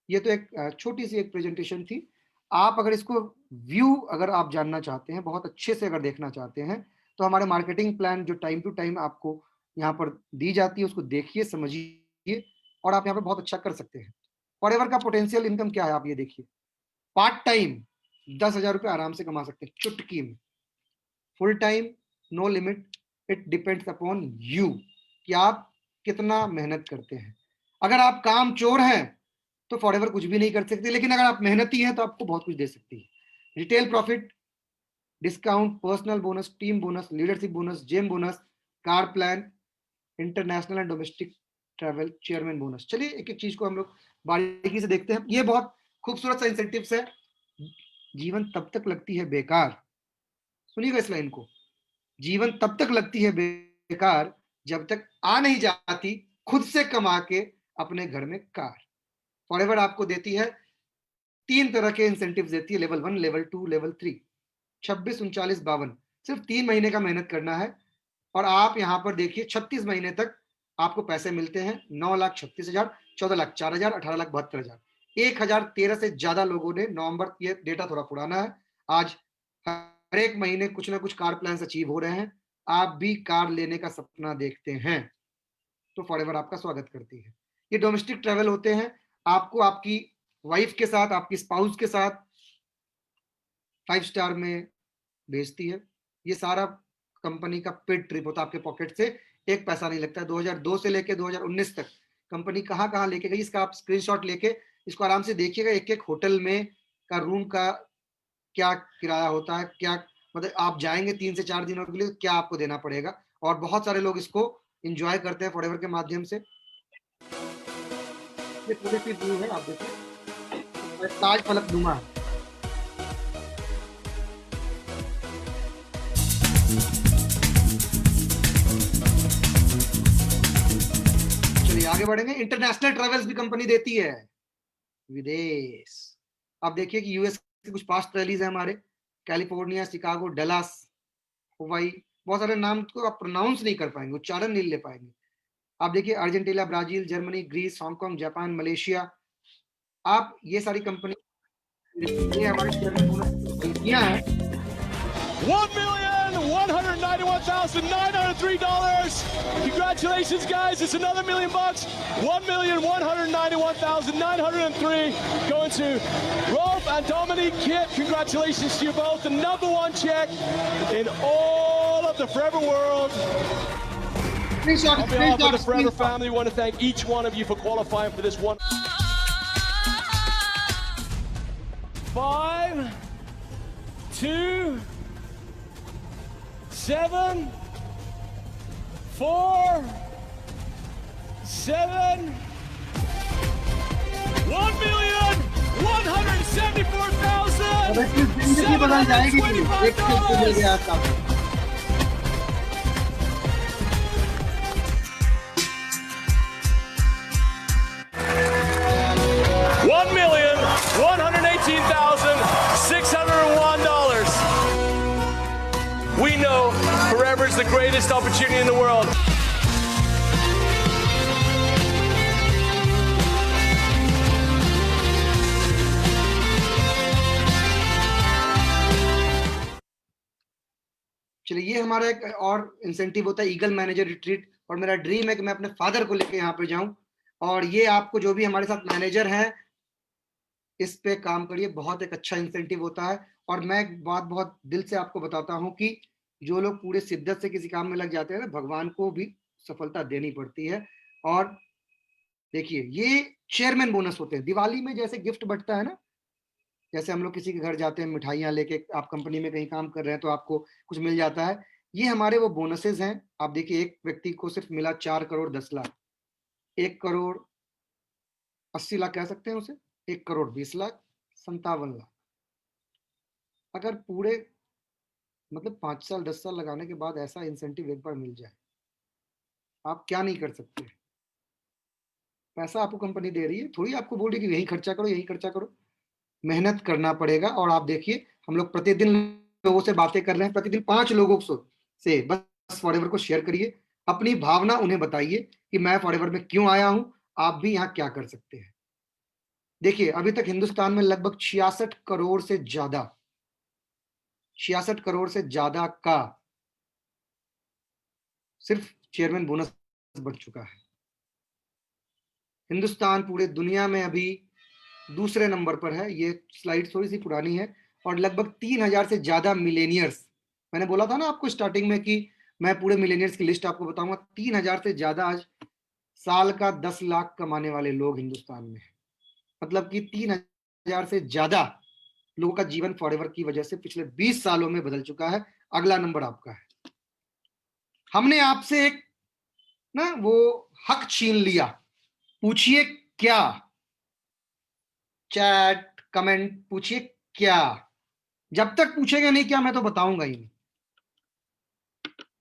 S2: ये तो एक छोटी सी एक प्रेजेंटेशन थी, आप अगर इसको व्यू अगर आप जानना चाहते हैं, बहुत अच्छे से अगर देखना चाहते हैं, तो हमारे मार्केटिंग प्लान जो टाइम टू टाइम आपको यहाँ पर दी जाती है, उसको देखिए, समझिए, और आप यहाँ पर बहुत अच्छा कर सकते हैं। फॉरएवर का पोटेंशियल इनकम क्या है आप ये देखिए, पार्ट टाइम 10,000 रुपये आराम से कमा सकते हैं चुटकी में, full time no limit, it depends upon you कि आप कितना मेहनत करते हैं। अगर आप काम चोर हैं तो फॉरएवर कुछ भी नहीं कर सकते, लेकिन अगर आप मेहनती हैं तो आपको बहुत कुछ दे सकती है। Retail profit, discount, personal bonus, team bonus, leadership bonus, gem bonus, car plan, international and domestic travel, chairman bonus. चलिए एक एक चीज को हम लोग बारीकी से देखते हैं। ये बहुत खूबसूरत सा इंसेंटिव्स है। जीवन तब तक लगती है बेकार, सुनिएगा इस लाइन को, जीवन तब तक लगती है बेकार जब तक आ नहीं जाती खुद से कमा के अपने घर में कार। फॉरएवर आपको देती है 3 तरह के इंसेंटिव देती है, लेवल 1, लेवल 2, लेवल 3, 26, 39, 52। सिर्फ 3 महीने का मेहनत करना है और आप यहाँ पर देखिए 36 महीने तक आपको पैसे मिलते हैं। 9,36,000, 14,04,000, 18,72,000, 1,013 से ज्यादा लोगों ने नवंबर, ये डेटा थोड़ा पुराना है, आज हर एक महीने कुछ ना कुछ कार प्लान अचीव हो रहे हैं। आप भी कार लेने का सपना देखते हैं तो फॉरएवर आपका स्वागत करती है। ये डोमेस्टिक ट्रैवल होते हैं, आपको आपकी वाइफ के साथ, आपकी स्पाउस के साथ 5 स्टार में भेजती है। ये सारा कंपनी का पेड ट्रिप होता है, आपके पॉकेट से एक पैसा नहीं लगता है। 2002 से लेके 2019 तक कंपनी कहाँ कहाँ लेके गई, इसका आप स्क्रीनशॉट लेके इसको आराम से देखिएगा। एक एक होटल में का रूम का क्या किराया होता है, क्या मतलब आप जाएंगे 3 से 4 दिनों के लिए क्या आपको देना पड़ेगा। और बहुत सारे लोग इसको इंजॉय करते हैं फॉरएवर के माध्यम से। ये थोड़ी सी व्यू है, आप देखिए ताज फलकनुमा है। चलिए आगे बढ़ेंगे। इंटरनेशनल ट्रेवल्स भी कंपनी देती है, विदेश। आप देखिए कि यूएस के कुछ पास्ट रैलीज है हमारे, कैलिफोर्निया, शिकागो, डलास, हवाई, बहुत सारे नाम को आप प्रोनाउंस नहीं कर पाएंगे, उच्चारण नहीं ले पाएंगे। आप देखिए Argentina, Brazil, Germany, Greece, Hong Kong, Japan, Malaysia, आप ये सारी कंपनी, ये हमारे चेयरमैन बोनस की गलतियां हैं।
S3: $1,191,903. Congratulations, guys! It's another $1,000,000. $1,191,903 going to Rolf and Dominique Kitt. Congratulations to you both. The #1 check in all of the Forever world.
S2: Screenshot,
S3: On behalf of the
S2: screenshot,
S3: Forever
S2: screenshot.
S3: family, we want to thank each one of you for qualifying for this one. 5, 2, 7, 4, 7,
S2: अब इसकी जिंदगी बदल जाएगी। एक tip तो मिल गया आपका।
S3: $1,118,601. We know Forever is the greatest opportunity in the world.
S2: चलिए, ये हमारा एक और इंसेंटिव होता है ईगल मैनेजर रिट्रीट, और मेरा ड्रीम है कि मैं अपने फादर को लेकर यहाँ पे जाऊं। और ये आपको जो भी हमारे साथ मैनेजर हैं, इस पे काम करिए, बहुत एक अच्छा इंसेंटिव होता है। और मैं एक बात बहुत दिल से आपको बताता हूँ कि जो लोग पूरे शिद्दत से किसी काम में लग जाते हैं ना, भगवान को भी सफलता देनी पड़ती है। और देखिए, ये चेयरमैन बोनस होते हैं। दिवाली में जैसे गिफ्ट बंटता है ना, जैसे हम लोग किसी के घर जाते हैं मिठाइयाँ लेके, आप कंपनी में कहीं काम कर रहे हैं तो आपको कुछ मिल जाता है, ये हमारे वो बोनसेस हैं। आप देखिए, एक व्यक्ति को सिर्फ मिला 4 करोड़ 10 लाख, 1 करोड़ 80 लाख कह सकते हैं उसे, 1 करोड़ 20 लाख, 57 लाख। अगर पूरे मतलब 5 साल 10 साल लगाने के बाद ऐसा इंसेंटिव एक बार मिल जाए, आप क्या नहीं कर सकते। पैसा आपको कंपनी दे रही है, थोड़ी आपको बोल रही है कि यही खर्चा करो, यही खर्चा करो। मेहनत करना पड़ेगा। और आप देखिए, हम लोग प्रतिदिन लोगों से बातें कर रहे हैं, प्रतिदिन 5 लोगों से बस फॉरएवर को शेयर करिए, अपनी भावना उन्हें बताइए कि मैं फॉरएवर में क्यों आया हूं, आप भी यहाँ क्या कर सकते हैं। देखिए, अभी तक हिंदुस्तान में लगभग 66 करोड़ से ज्यादा 66 करोड़ से ज्यादा का सिर्फ चेयरमैन बोनस बढ़ चुका है। हिंदुस्तान पूरे दुनिया में अभी दूसरे नंबर पर है। ये स्लाइड थोड़ी सी पुरानी है। और लगभग 3000 से ज्यादा मिलेनियर्स, मैंने बोला था ना आपको स्टार्टिंग में कि मैं पूरे मिलेनियर्स की लिस्ट आपको बताऊंगा। 3000 से ज्यादा आज साल का 10 लाख कमाने वाले लोग हिंदुस्तान में हैं। मतलब कि 3000 से ज्यादा लोगों का जीवन फॉरएवर की वजह से पिछले 20 सालों में बदल चुका है। अगला नंबर आपका है। हमने आपसे एक ना वो हक छीन लिया। पूछिए क्या, चैट कमेंट पूछिए क्या। जब तक पूछेंगे नहीं क्या, मैं तो बताऊंगा ही नहीं।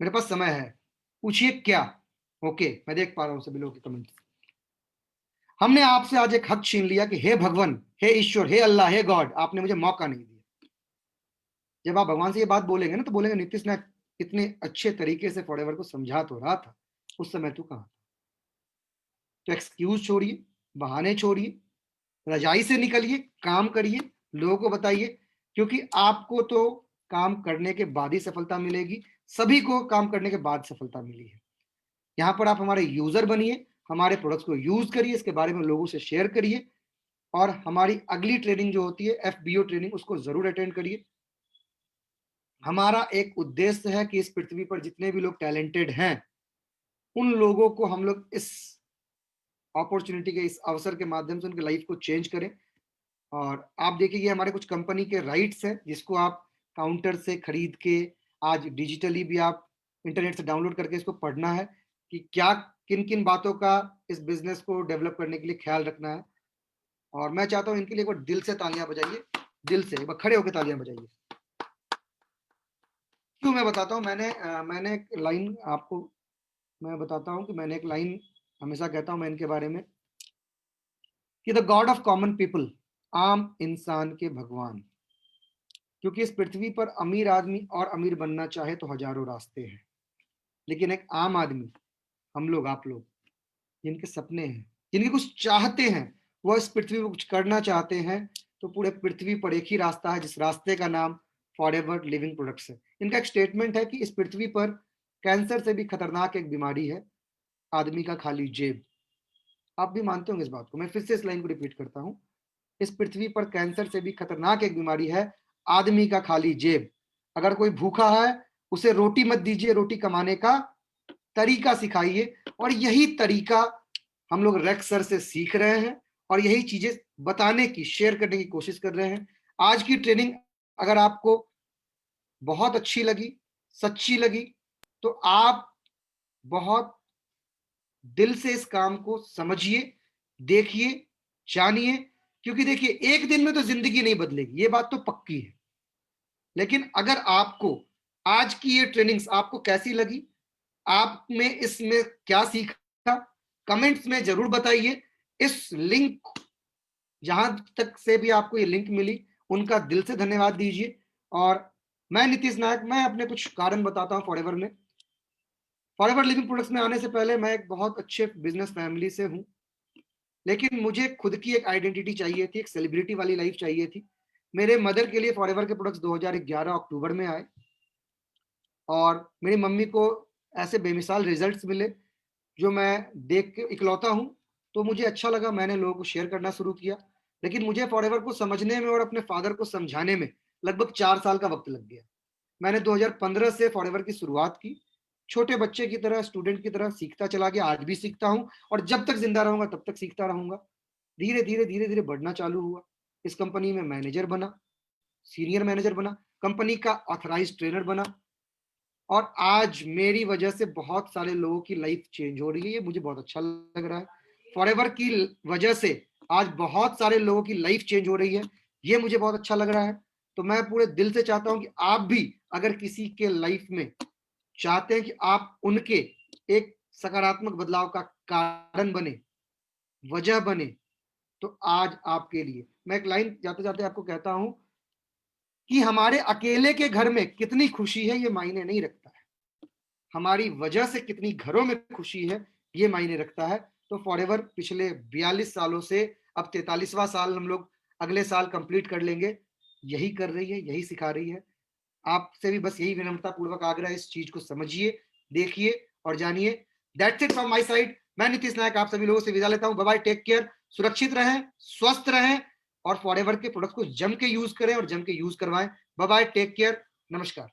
S2: मेरे पास समय है, पूछिए क्या। ओके, मैं देख पा रहा हूं सभी लोगों के कमेंट। हमने आपसे आज एक हक छीन लिया कि हे भगवान, हे ईश्वर, हे अल्लाह, हे गॉड, आपने मुझे मौका नहीं दिया। जब आप भगवान से ये बात बोलेंगे ना, तो बोलेंगे नीतीश ने इतने अच्छे तरीके से फॉरएवर को समझा तो रहा था, उस समय तू कहां था। तो एक्सक्यूज छोड़िए, बहाने छोड़िए, रजाई से निकलिए, काम करिए, लोगों को बताइए, क्योंकि आपको तो काम करने के बाद ही सफलता मिलेगी। सभी को काम करने के बाद सफलता मिली है। यहाँ पर आप हमारे यूजर बनिए, हमारे प्रोडक्ट्स को यूज करिए, इसके बारे में लोगों से शेयर करिए। और हमारी अगली ट्रेनिंग जो होती है एफबीओ ट्रेनिंग, उसको जरूर अटेंड करिए। हमारा एक उद्देश्य है कि इस पृथ्वी पर जितने भी लोग टैलेंटेड हैं, उन लोगों को हम लोग इस अपॉर्चुनिटी के, इस अवसर के माध्यम से उनकी लाइफ को चेंज करें। और आप देखिए, ये हमारे कुछ कंपनी के राइट्स हैं, जिसको आप काउंटर से खरीद के, आज डिजिटली भी आप इंटरनेट से डाउनलोड करके इसको पढ़ना है कि क्या किन किन बातों का इस बिजनेस को डेवलप करने के लिए ख्याल रखना है। और मैं चाहता हूं इनके लिए एक बार दिल से तालियां बजाइए, दिल से एक बार खड़े होकर तालियां बजाइए। क्यों, मैं बताता हूँ। मैंने एक लाइन आपको मैं बताता हूँ कि मैंने एक लाइन हमेशा कहता हूँ मैं इनके बारे में, कि the God of common people, आम इंसान के भगवान। क्योंकि इस पृथ्वी पर अमीर आदमी और अमीर बनना चाहे तो हजारों रास्ते हैं, लेकिन एक आम आदमी, हम लोग, आप लोग, जिनके सपने हैं, जिनके कुछ चाहते हैं, वो इस पृथ्वी पर कुछ करना चाहते हैं, तो पूरे पृथ्वी पर एक ही रास्ता है, जिस रास्ते का नाम फॉरएवर लिविंग प्रोडक्ट्स है। इनका एक स्टेटमेंट है कि इस पृथ्वी पर कैंसर से भी खतरनाक एक बीमारी है, आदमी का खाली जेब। आप भी मानते होंगे इस बात को, मैं फिर से इस लाइन को रिपीट करता हूं, इस पृथ्वी पर कैंसर से भी खतरनाक एक बीमारी है, आदमी का खाली जेब। अगर कोई भूखा है, उसे रोटी मत दीजिए, रोटी कमाने का तरीका सिखाइए। और यही तरीका हम लोग रेक्स सर से सीख रहे हैं और यही चीजें बताने की, शेयर करने की कोशिश कर रहे हैं। आज की ट्रेनिंग अगर आपको बहुत अच्छी लगी, सच्ची लगी, तो आप बहुत दिल से इस काम को समझिए, देखिए, जानिए। क्योंकि देखिए, एक दिन में तो जिंदगी नहीं बदलेगी, ये बात तो पक्की है। लेकिन अगर आपको आज की ये ट्रेनिंग्स आपको कैसी लगी, आपने इसमें क्या सीखा, कमेंट्स में जरूर बताइए। इस लिंक, जहां तक से भी आपको ये लिंक मिली, उनका दिल से धन्यवाद दीजिए। और मैं नीतीश नायक, मैं अपने कुछ कारण बताता हूं फॉरएवर में। फॉरएवर लिविंग प्रोडक्ट्स में आने से पहले मैं एक बहुत अच्छे बिजनेस फैमिली से हूं, लेकिन मुझे खुद की एक आइडेंटिटी चाहिए थी, एक सेलिब्रिटी वाली लाइफ चाहिए थी। मेरे मदर के लिए फॉरएवर के प्रोडक्ट्स 2011 अक्टूबर में आए और मेरी मम्मी को ऐसे बेमिसाल रिजल्ट्स मिले जो मैं देख के इकलौता हूं, तो मुझे अच्छा लगा, मैंने लोगों को शेयर करना शुरू किया। लेकिन मुझे फॉरएवर को समझने में और अपने फादर को समझाने में लगभग 4 साल का वक्त लग गया। मैंने 2015 से फॉरएवर की शुरुआत की, छोटे बच्चे की तरह, स्टूडेंट की तरह सीखता चला गया, आज भी सीखता हूं और जब तक जिंदा रहूंगा तब तक सीखता रहूंगा। धीरे धीरे धीरे धीरे बढ़ना चालू हुआ। इस कंपनी में मैनेजर बना, सीनियर मैनेजर बना, कंपनी का ऑथराइज्ड ट्रेनर बना और आज मेरी वजह से बहुत सारे लोगों की लाइफ चेंज हो रही है। ये मुझे बहुत अच्छा लग रहा है। फॉरएवर की वजह से आज बहुत सारे लोगों की लाइफ चेंज हो रही है, ये मुझे बहुत अच्छा लग रहा है। तो मैं पूरे दिल से चाहता हूं कि आप भी अगर किसी के लाइफ में चाहते हैं कि आप उनके एक सकारात्मक बदलाव का कारण बने, वजह बने, तो आज आपके लिए मैं एक लाइन जाते जाते आपको कहता हूं कि हमारे अकेले के घर में कितनी खुशी है ये मायने नहीं रखता है, हमारी वजह से कितनी घरों में खुशी है ये मायने रखता है। तो फॉरएवर पिछले 42 सालों से अब 43वां साल हम लोग अगले साल कंप्लीट कर लेंगे, यही कर रही है, यही सिखा रही है। आपसे भी बस यही विनम्रता पूर्वक आग्रह, इस चीज को समझिए, देखिए और जानिए। That's it from my side. मैं नीतीश नायक आप सभी लोगों से विदा लेता हूं। बाय बाय, टेक केयर, सुरक्षित रहें, स्वस्थ रहें और फॉरएवर के प्रोडक्ट को जम के यूज करें और जम के यूज करवाएं। बाय बाय, टेक केयर, नमस्कार।